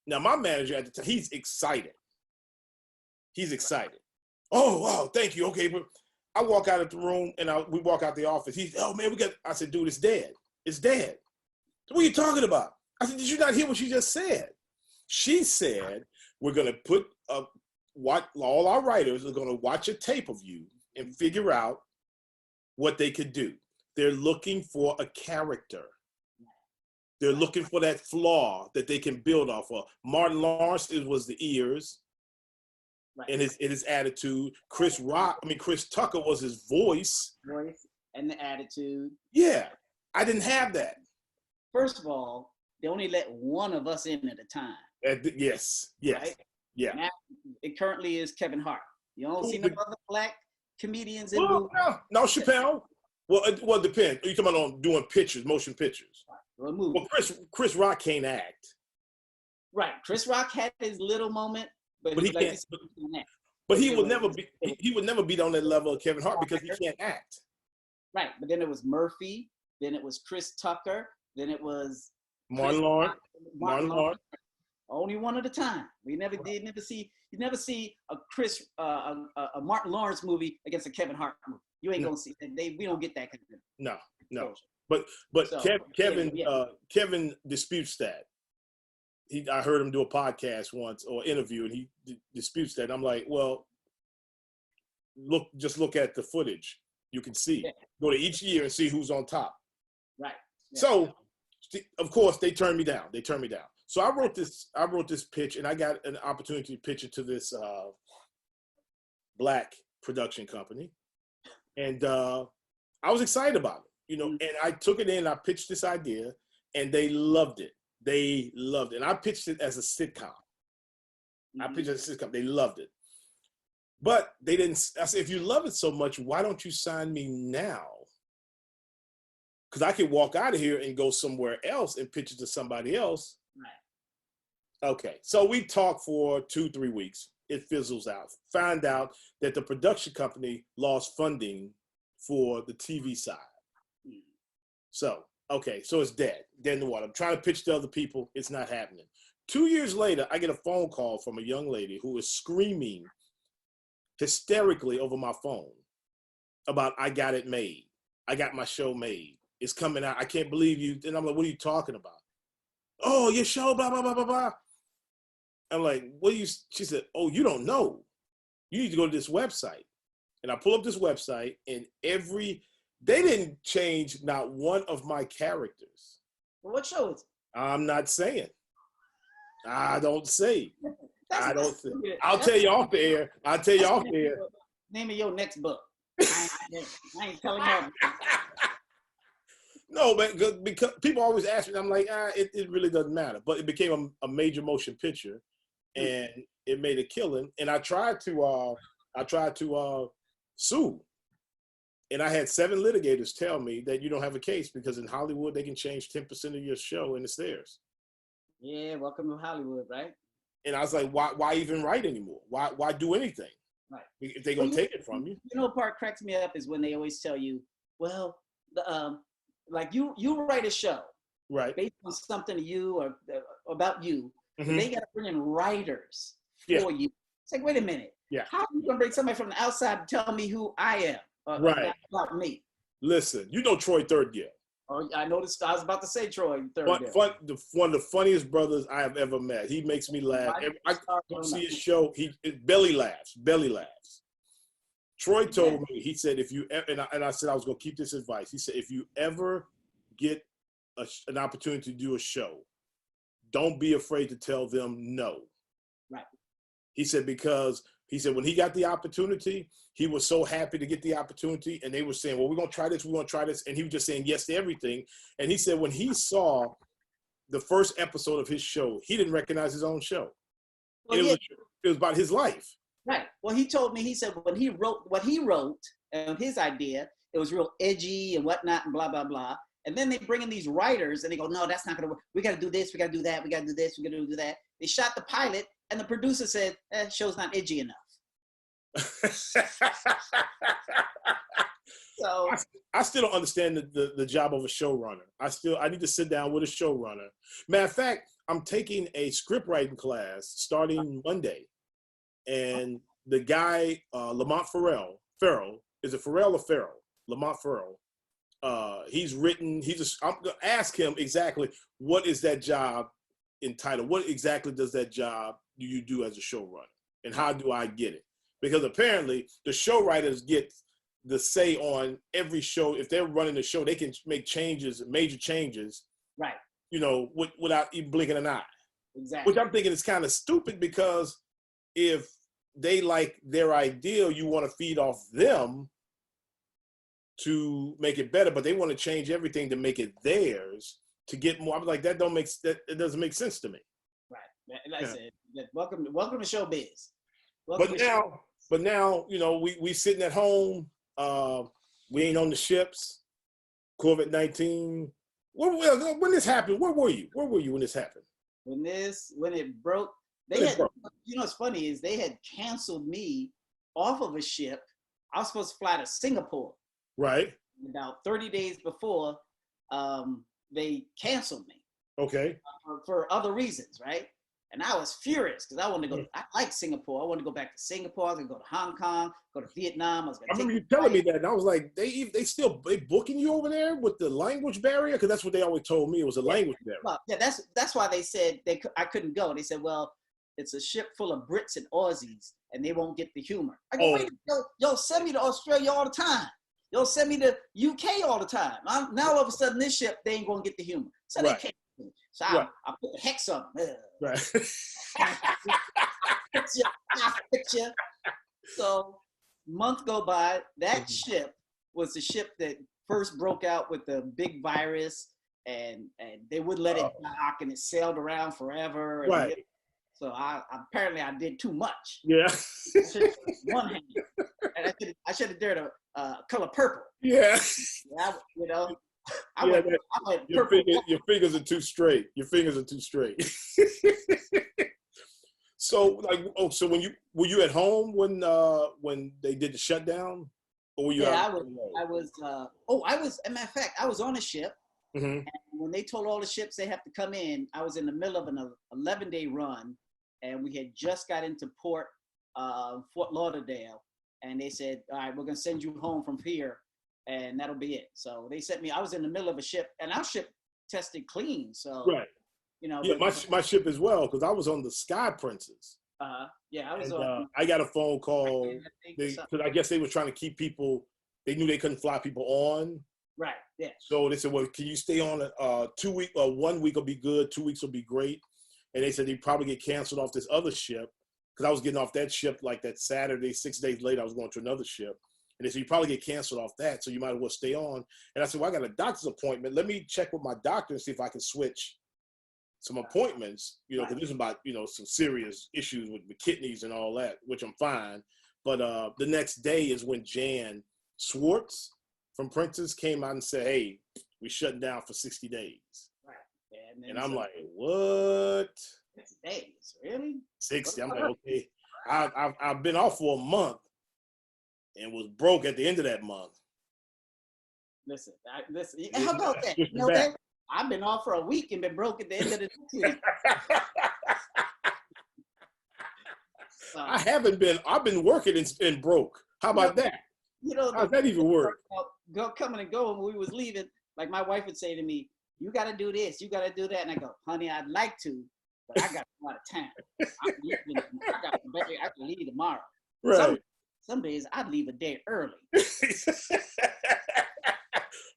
Now, my manager at the time, he's excited. Oh, thank you. Okay, but I walk out of the room and we walk out the office. Oh man, I said, dude, it's dead. It's dead. What are you talking about? I said, did you not hear what she just said? She said, we're gonna put all our writers are gonna watch a tape of you and figure out what they could do. They're looking for a character. They're looking for that flaw that they can build off of. Martin Lawrence, it was the ears and his attitude. Chris Tucker was his voice. And the attitude. Yeah, I didn't have that. First of all, they only let one of us in at a time. Yes. Right? Yeah. Now, it currently is Kevin Hart. You don't see no other black comedians in No, Chappelle. Well, it depends. Are you talking about on doing pictures, motion pictures? Well, Chris Rock can't act. Right. Chris Rock had his little moment, but he can't. But he would never be. He would never be on that level of Kevin Hart because he can't act. Right. But then it was Murphy. Then it was Chris Tucker. Then it was Martin Lawrence. Martin Lawrence. Only one at a time. We never did. You never see a Martin Lawrence movie against a Kevin Hart movie. You ain't gonna see that. We don't get that kind of No. But so, Kevin disputes that. I heard him do a podcast once or interview, and he disputes that. And I'm like, well, just look at the footage. You can see. Yeah. Go to each year and see who's on top. Right. Yeah. So, of course, they turned me down. So I wrote this pitch, and I got an opportunity to pitch it to this Black production company, and I was excited about it, and I took it in. I pitched this idea, and they loved it. And I pitched it as a sitcom. They loved it, but they didn't. I said, if you love it so much, why don't you sign me now? Because I could walk out of here and go somewhere else and pitch it to somebody else. Right. Okay. So we talked for 2-3 weeks. It fizzles out. Find out that the production company lost funding for the TV side. So, okay. So it's dead in the water. I'm trying to pitch to other people. It's not happening. 2 years later, I get a phone call from a young lady who is screaming hysterically over my phone about, I got it made. I got my show made. It's coming out. I can't believe you. And I'm like, what are you talking about? Oh, your show, blah, blah, blah, blah, blah. I'm like, she said, oh, you don't know. You need to go to this website. And I pull up this website, and they didn't change not one of my characters. Well, what show is it? I'm not saying. I don't say. I don't say. I'll tell you off the air. Name of your next book. I ain't telling you. No, but because people always ask me, I'm like, it really doesn't matter. But it became a major motion picture, and it made a killing. And I tried to sue, and I had 7 litigators tell me that you don't have a case because in Hollywood they can change 10% of your show and it's theirs. Yeah, welcome to Hollywood, right? And I was like, why even write anymore? Why do anything? Right. If they're gonna take it from you. You know, what part cracks me up is when they always tell you, well, like you write a show, right, based on something to you or about you. Mm-hmm. They got to bring in writers for you. It's like, wait a minute. Yeah. How are you gonna bring somebody from the outside to tell me who I am? Right. About me. Listen, you know Troy Thirdgill. Oh, I noticed. I was about to say Troy Thirdgill. One of the funniest brothers I have ever met. He makes me laugh. I see his show. He belly laughs. Troy told me, he said, if you ever, and I said I was going to keep this advice. He said, if you ever get an opportunity to do a show, don't be afraid to tell them no. Right. He said, because he said when he got the opportunity, he was so happy to get the opportunity. And they were saying, well, we're going to try this. And he was just saying yes to everything. And he said when he saw the first episode of his show, he didn't recognize his own show. Well, it was about his life. Right. Well, he told me, he said when he wrote what he wrote and his idea, it was real edgy and whatnot and blah, blah, blah. And then they bring in these writers and they go, no, that's not going to work. We got to do this. We got to do that. We got to do this. We got to do that. They shot the pilot and the producer said, show's not edgy enough. So I still don't understand the job of a showrunner. I need to sit down with a showrunner. Matter of fact, I'm taking a script writing class starting Monday. And the guy, Lamont Farrell, is it Farrell or Farrell? Lamont Farrell. I'm going to ask him exactly what is that job entitled? What exactly does that job do you do as a showrunner? And how do I get it? Because apparently the show writers get the say on every show. If they're running the show, they can make changes, major changes, right? Without even blinking an eye. Exactly. Which I'm thinking is kind of stupid because if they like their ideal, you want to feed off them to make it better, but they want to change everything to make it theirs to get more. I'm like, it doesn't make sense to me. Right. Like I said, welcome to showbiz. But now, we sitting at home. We ain't on the ships. COVID-19. When this happened, where were you? Where were you when this happened? When it broke, what's funny is they had canceled me off of a ship. I was supposed to fly to Singapore. Right. About 30 days before, they canceled me. Okay. For other reasons, right? And I was furious because I wanted to go. I like Singapore. I wanted to go back to Singapore. I was gonna go to Hong Kong, go to Vietnam. I was gonna. I remember you telling me that, and I was like, they booking you over there with the language barrier, because that's what they always told me, it was a language barrier. Well, yeah, that's why they said I couldn't go. They said, well, it's a ship full of Brits and Aussies, and they won't get the humor. I go, wait, yo, send me to Australia all the time. Yo, send me to UK all the time. Now all of a sudden this ship, they ain't gonna get the humor. So they can't. So I put the hex on them. Right. Picture. So month go by, that ship was the ship that first broke out with the big virus, and they wouldn't let it dock, and it sailed around forever. And so apparently I did too much. Yeah. One hand, and I should have dared a color purple. Yeah. I went your purple. fingers are too straight. Your fingers are too straight. So so were you at home when they did the shutdown, or were you? Yeah, I was. As a matter of fact, I was on a ship. Mm-hmm. And when they told all the ships they have to come in, I was in the middle of an 11-day run, and we had just got into port, Fort Lauderdale, and they said, all right, we're going to send you home from here, and that'll be it. So they sent me, I was in the middle of a ship, and our ship tested clean. So, Yeah, my ship as well, because I was on the Sky Princess. Yeah, I was I got a phone call, because I guess they were trying to keep people, they knew they couldn't fly people on. Right, yeah. So they said, well, can you stay on 2 week, 1 week will be good, 2 weeks will be great. And they said they'd probably get canceled off this other ship, because I was getting off that ship like that Saturday. 6 days later, I was going to another ship. And they said, you probably get canceled off that, so you might as well stay on. And I said, well, I got a doctor's appointment. Let me check with my doctor and see if I can switch some appointments, because this is about, some serious issues with the kidneys and all that, which I'm fine. But the next day is when Jan Swartz from Princess came out and said, hey, we shutting down for 60 days. Right. Yeah, and I'm like, what? 60 days, really? 60. I'm like, okay. I've been off for a month and was broke at the end of that month. Listen. How about that? You know that? I've been off for a week and been broke at the end of the week. So, I've been working and broke. How about that? How's that even work? Coming and going, when we was leaving, like my wife would say to me, you got to do this, you got to do that. And I go, honey, I'd like to, but I got to go out of town. I can leave tomorrow. Right. Some days I'd leave a day early.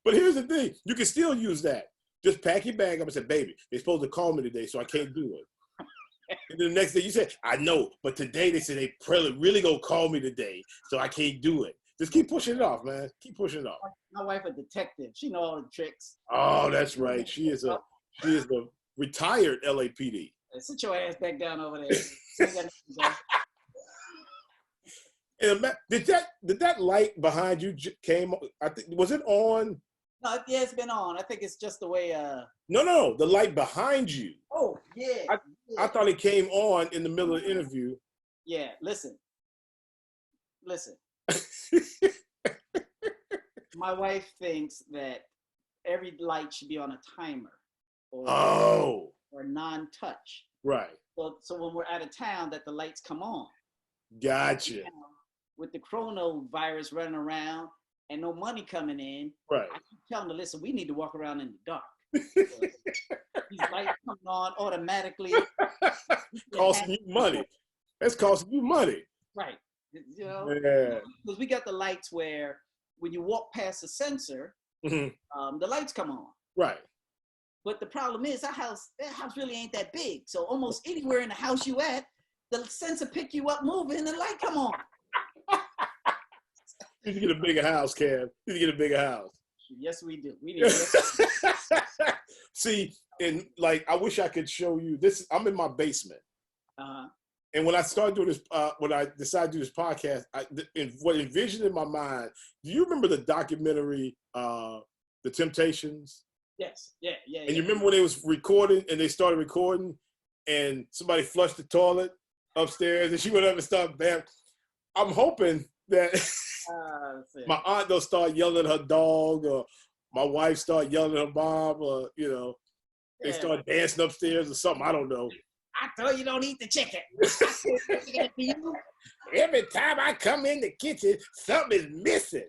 But here's the thing. You can still use that. Just pack your bag up and say, baby, they're supposed to call me today, so I can't do it. And then the next day you say, I know, but today they said they really gonna call me today, so I can't do it. Just keep pushing it off, man. Keep pushing it off. My wife a detective. She know all the tricks. Oh, that's right. She is a retired LAPD. Sit your ass back down over there. And did that light behind you came? I think, was it on? No, yeah, it's been on. I think it's just the way. No, the light behind you. Oh yeah. I thought it came on in the middle of the interview. Yeah, listen. My wife thinks that every light should be on a timer or non-touch. Right. So when we're out of town, that the lights come on. Gotcha. With the coronavirus running around and no money coming in, right. I keep telling her, listen, we need to walk around in the dark. These lights coming on automatically. Costing you money. That's costing you money. Right. Because we got the lights where when you walk past the sensor, the lights come on. Right. But the problem is that house really ain't that big. So almost anywhere in the house you at, the sensor pick you up moving and the light come on. You need to get a bigger house, Cam. You need to get a bigger house. Yes, we do. We need See, and like, I wish I could show you this. I'm in my basement. And when I started doing this, when I decided to do this podcast, what envisioned in my mind, do you remember the documentary, The Temptations? Yes. Yeah. And you remember when they was recording and they started recording and somebody flushed the toilet upstairs and she went up and started bam. I'm hoping that my aunt will start yelling at her dog, or my wife start yelling at her mom, or They start dancing upstairs or something. I don't know. I told you don't eat the chicken. Every time I come in the kitchen, something is missing.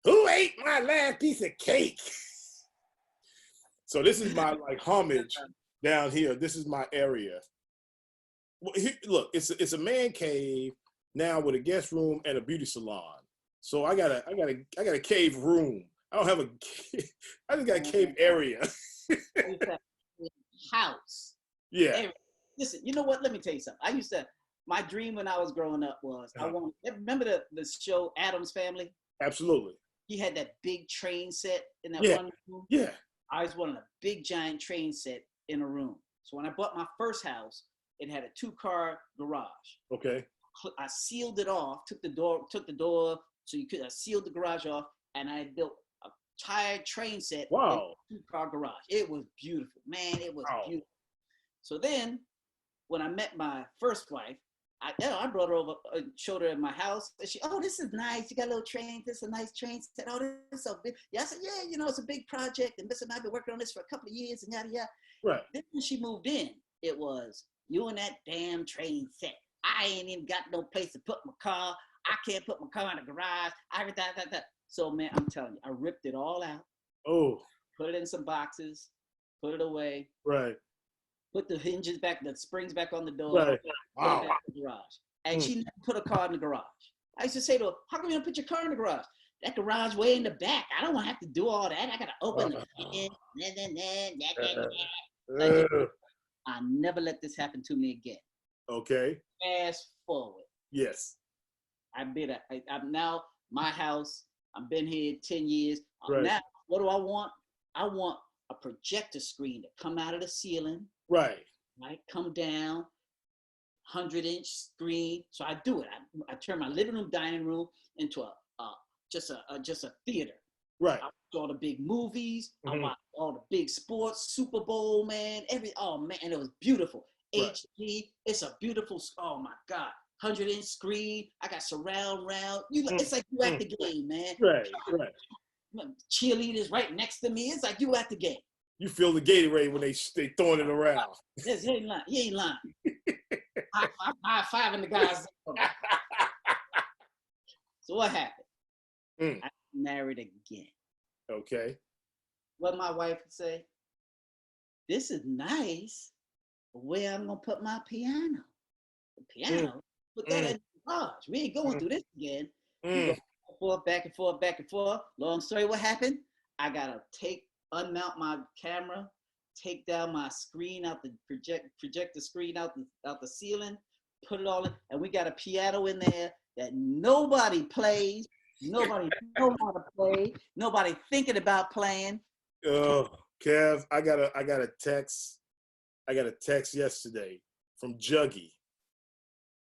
Who ate my last piece of cake? So this is my like homage down here. This is my area. Well, look, it's a man cave now with a guest room and a beauty salon. So I got a cave room. I don't have I just got a cave area. House. Yeah. Listen, you know what? Let me tell you something. My dream when I was growing up was, remember the show Addams Family? Absolutely. He had that big train set in that one room. Yeah. I always wanted a big giant train set in a room. So when I bought my first house, it had a 2-car garage. Okay. I sealed it off, took the door, so you could, I sealed the garage off, and I built a entire train set in a 2-car garage. It was beautiful. Man, it was beautiful. So then, when I met my first wife, I brought her over, showed her at my house. And she, this is nice. You got a little train. This is a nice train set. This is so big. Yeah, I said, yeah, it's a big project. And Miss and I have been working on this for a couple of years and yada, yada. Right. Then when she moved in, it was, you and that damn train set. I ain't even got no place to put my car. I can't put my car in the garage. So, man, I'm telling you, I ripped it all out. Oh. Put it in some boxes. Put it away. Right. Put the hinges back, the springs back on the door. Right. Wow. Back in the garage. And she never put a car in the garage. I used to say to her, how come you don't put your car in the garage? That garage way in the back. I don't want to have to do all that. I got to open it. I never let this happen to me again. Okay. Fast forward. Yes. I'm now, my house, I've been here 10 years. Right. Now, what do I want? I want a projector screen to come out of the ceiling. Right. Come down, 100-inch screen. So I do it. I turn my living room, dining room into just a theater. Right. I watch all the big movies. I watch all the big sports, Super Bowl, man. And it was beautiful. Right. HD. It's a beautiful. Oh my God. 100-inch screen. I got surround round. It's like you at the game, man. Right. Cheerleaders right next to me. It's like you at the game. You feel the Gatorade when they throwing it around. Yes, you ain't lying. High fiving the guys. So what happened? I married again. Okay. What my wife would say, this is nice, but where I'm gonna put my piano? The piano? Put that in the garage. We ain't going through this again. We go back and forth. Long story, what happened? I gotta unmount my camera, take down my screen out the project the screen out the ceiling, put it all in, and we got a piano in there that nobody plays, nobody knows how to play, nobody thinking about playing. Kev, I got a text yesterday from Juggy.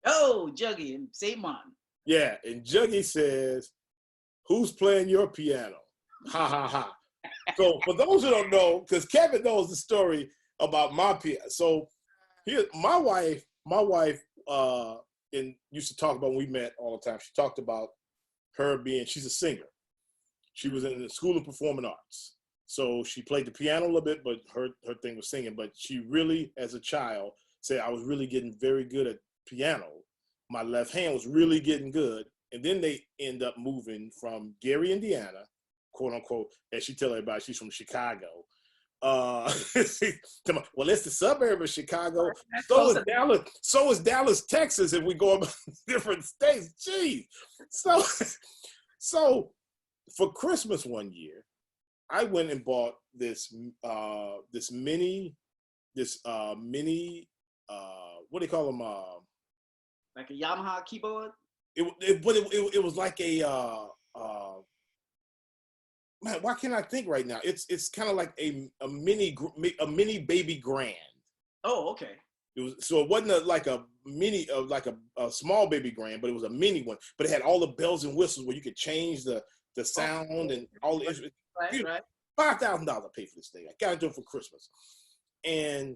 Oh, Juggy in St. Martin. Yeah, and Juggy says, who's playing your piano? Ha ha ha. So for those who don't know, because Kevin knows the story about my piano. So here, my wife, used to talk about when we met all the time. She talked about her she's a singer. She was in the School of Performing Arts. So she played the piano a little bit, but her thing was singing. But she really, as a child, said, I was really getting very good at piano. My left hand was really getting good. And then they end up moving from Gary, Indiana, quote unquote, as she tell everybody, she's from Chicago. Well, it's the suburb of Chicago. So is Dallas, Texas, if we go about different states. Geez. So for Christmas one year, I went and bought this mini, what do you call them? Like a Yamaha keyboard? It was like a man, why can't I think right now? It's kind of like a mini baby grand. Oh, okay. So it wasn't like a small baby grand, but it was a mini one. But it had all the bells and whistles where you could change the sound and all the instruments. Right. $5,000 I paid for this thing. I got it for Christmas. And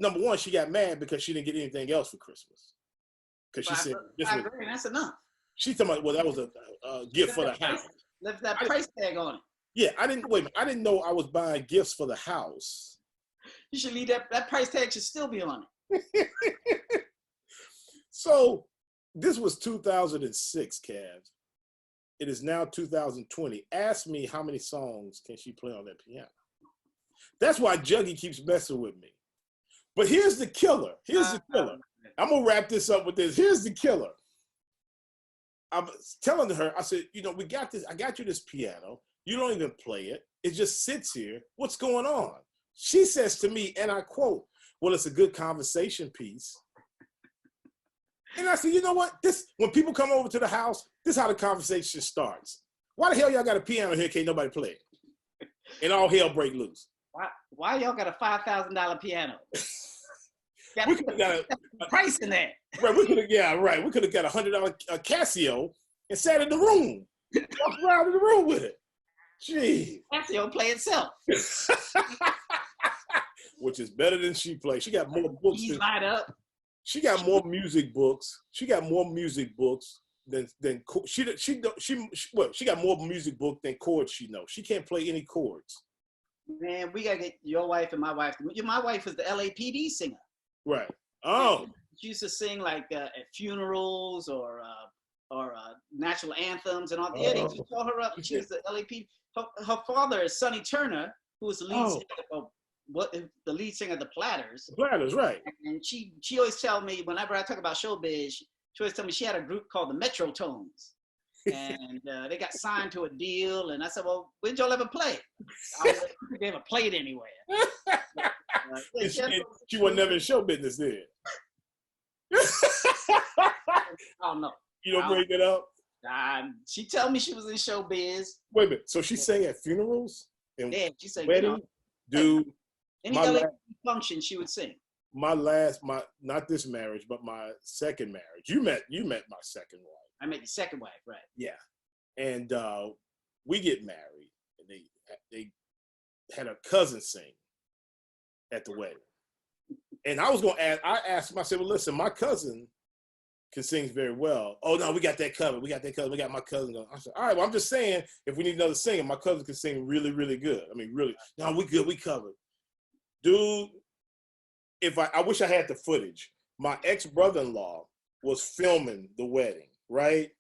number one, she got mad because she didn't get anything else for Christmas. Because she said, that's enough. She's talking about, well, that was a gift for the house. Left that price tag on it. Yeah, I didn't know I was buying gifts for the house You should leave that price tag should still be on it. So this was 2006, Cavs. It is now 2020. Ask me how many songs can she play on that piano. That's why Juggy keeps messing with me. But here's the killer. I'm going to wrap this up with this. Here's the killer. I'm telling her, I said, we got this. I got you this piano. You don't even play it. It just sits here. What's going on? She says to me, and I quote, well, it's a good conversation piece. And I said, you know what? When people come over to the house, this is how the conversation starts. Why the hell y'all got a piano here? Can't nobody play it? And all hell break loose. Why y'all got a $5,000 piano? We could have got a price in that. Right, we could have got $100 Casio and sat in the room, walked around in the room with it. Gee, Casio play itself, which is better than she plays. She got more books. Light up. She got more music books. She got more music books than she got more music book than chords she knows. She can't play any chords. Man, we gotta get your wife and my wife. My wife is the LAPD singer. Right. Oh. She used to sing like at funerals or national anthems and all. Yeah, they just call her up. She was the LAPD. Her father is Sonny Turner, who was the lead singer of the lead singer of the Platters. The Platters, right. And she always tell me, whenever I talk about showbiz, she always tell me she had a group called the Metro Tones. And they got signed to a deal. And I said, well, when did y'all ever play? I don't think they ever played anywhere. She was never in show business then. I don't know. You don't bring it up? She told me she was in showbiz. Wait a minute. So she sang at funerals? And yeah, she sang wedding? Dude. Any LA function she would sing. Not this marriage, but my second marriage. You met my second wife. I met your second wife, right? Yeah. And we get married, and they had a cousin sing at the wedding. And I was going to ask, I said, well, listen, my cousin can sing very well. Oh, no, we got that covered. We got my cousin going. I said, all right, well, I'm just saying, if we need another singer, my cousin can sing really, really good. I mean, really. No, we good. We covered. Dude, I wish I had the footage. My ex-brother-in-law was filming the wedding, right?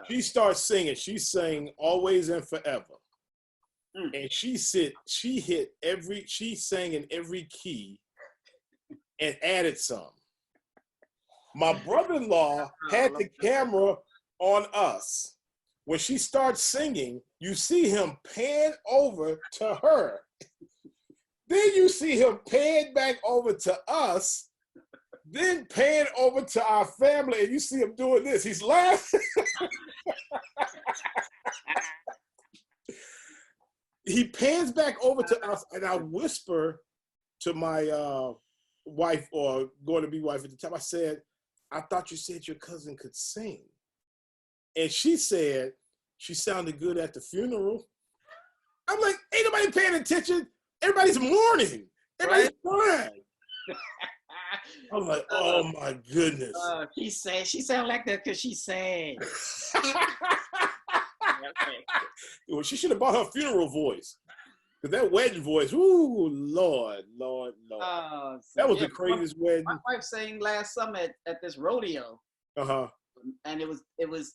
She starts singing. She sang Always and Forever. And she sang in every key and added some. My brother-in-law had the camera on us. When she starts singing, you see him pan over to her. Then you see him pan back over to us, then pan over to our family, and you see him doing this. He's laughing. He pans back over to us, and I whisper to my wife, or going to be wife at the time, I said, I thought you said your cousin could sing. And she said, she sounded good at the funeral. I'm like, ain't nobody paying attention. Everybody's mourning. Everybody's crying. I was like, oh my goodness. She sounded like that because she sang. Well, she should have bought her funeral voice. Because that wedding voice, ooh, Lord. That was the craziest wedding. My wife sang last summer at this rodeo. Uh-huh. And it was,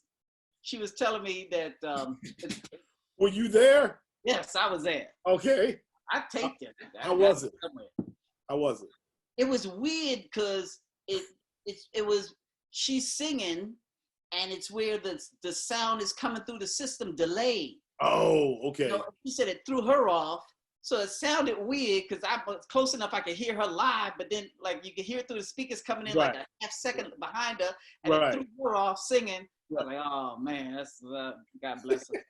she was telling me that. Were you there? Yes, I was there. Okay. I taped it. How was it? How was it? It was weird because it was, she's singing and it's where the sound is coming through the system delayed. Oh, okay. So she said it threw her off. So it sounded weird because I was close enough I could hear her live, but then like you could hear it through the speakers coming in like a half second behind her, and it threw her off singing. I was like, oh man, that's God bless her.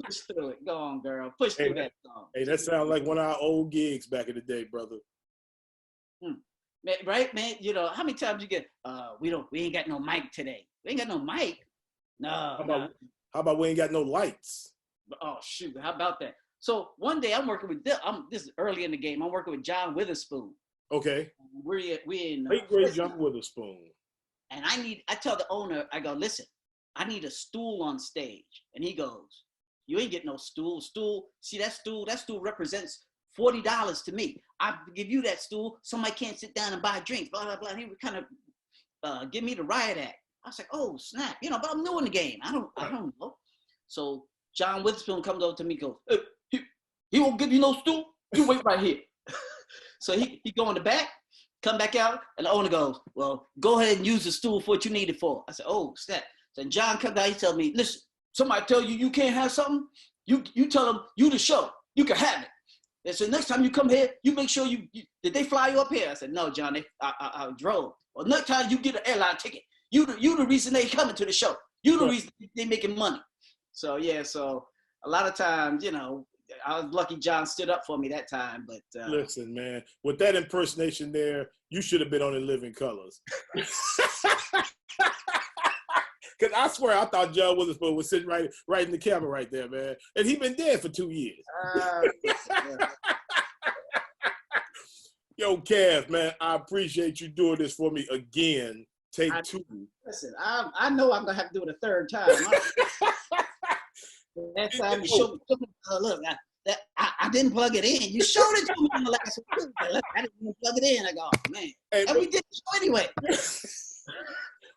Push through it. Go on, girl. Push through that song. Hey, that sounds like one of our old gigs back in the day, brother. Right, man? You know, how many times you get, we ain't got no mic today. We ain't got no mic. No. How about we ain't got no lights? Oh, shoot. How about that? So one day I'm working with, this is early in the game. I'm working with John Witherspoon. Okay. We're in. Great John Witherspoon. And I tell the owner, I go, listen, I need a stool on stage. And he goes, you ain't get no stool. See that stool represents $40 to me. I give you that stool. Somebody can't sit down and buy drinks, blah, blah, blah. He would kind of give me the riot act. I was like, oh, snap. But I'm new in the game. I don't know. So John Witherspoon comes over to me and goes, hey, he won't give you no stool. You wait right here. So he go in the back, come back out, and the owner goes, well, go ahead and use the stool for what you need it for. I said, oh, snap. So John comes out, he tells me, listen, somebody tell you can't have something, you tell them you the show. You can have it. And so next time you come here, you make sure did they fly you up here? I said, no, John, I drove. Well, next time you get an airline ticket, you the reason they coming to the show. You the reason they making money. So yeah, so a lot of times, I was lucky John stood up for me that time. But listen, man, with that impersonation there, you should have been on In Living Colors. Because I swear I thought John Witherspoon was sitting right in the camera right there, man. And he been dead for 2 years. Yo, Kev, man, I appreciate you doing this for me again. Take two. Listen, I know I'm going to have to do it a third time. That time you showed me, look, I didn't plug it in. You showed it to me in the last one. I didn't even plug it in. I go, oh, man. Hey, and we did the show anyway.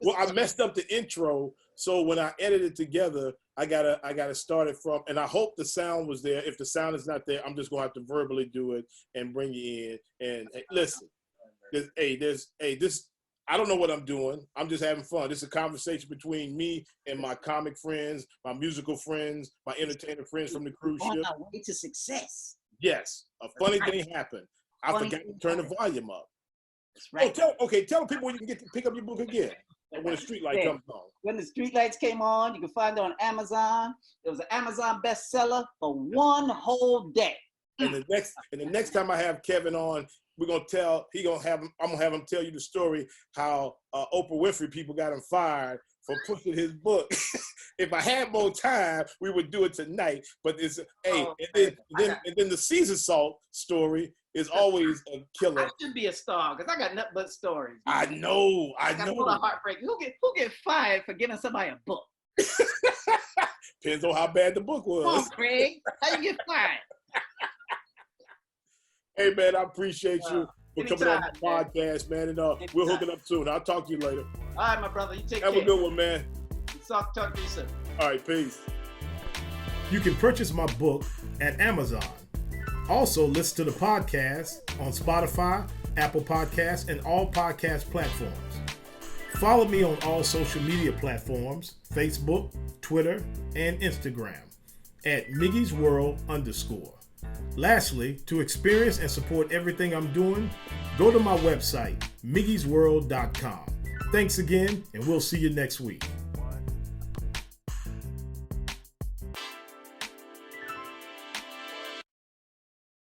Well, I messed up the intro, so when I edit it together, I gotta start it from, and I hope the sound was there. If the sound is not there, I'm just gonna have to verbally do it and bring you in. And hey, listen, this. I don't know what I'm doing. I'm just having fun. This is a conversation between me and my comic friends, my musical friends, my entertainer friends from the cruise ship. On our way to success. Yes, a funny thing happened. I forgot to turn the volume up. That's right. Tell people where you can get to pick up your book again. When the street light comes on. When the street lights came on, you can find it on Amazon. It was an Amazon bestseller for one whole day. And the next time I have Kevin on, I'm gonna have him tell you the story how Oprah Winfrey people got him fired for pushing his book. If I had more time, we would do it tonight. But it's and then the Caesar salt story is always a killer. I should be a star because I got nothing but stories. I know. I got a heartbreak. Who get fired for giving somebody a book? Depends on how bad the book was. Come on, Craig. How you get fired? Hey man, I appreciate you for coming on the podcast, man. And we're hooking up soon. I'll talk to you later. All right, my brother. You take care. Have a good one, man. Talk to you soon. All right, peace. You can purchase my book at Amazon. Also, listen to the podcast on Spotify, Apple Podcasts, and all podcast platforms. Follow me on all social media platforms, Facebook, Twitter, and Instagram at Miggy'sWorld_. Lastly, to experience and support everything I'm doing, go to my website, miggy'sworld.com. Thanks again, and we'll see you next week.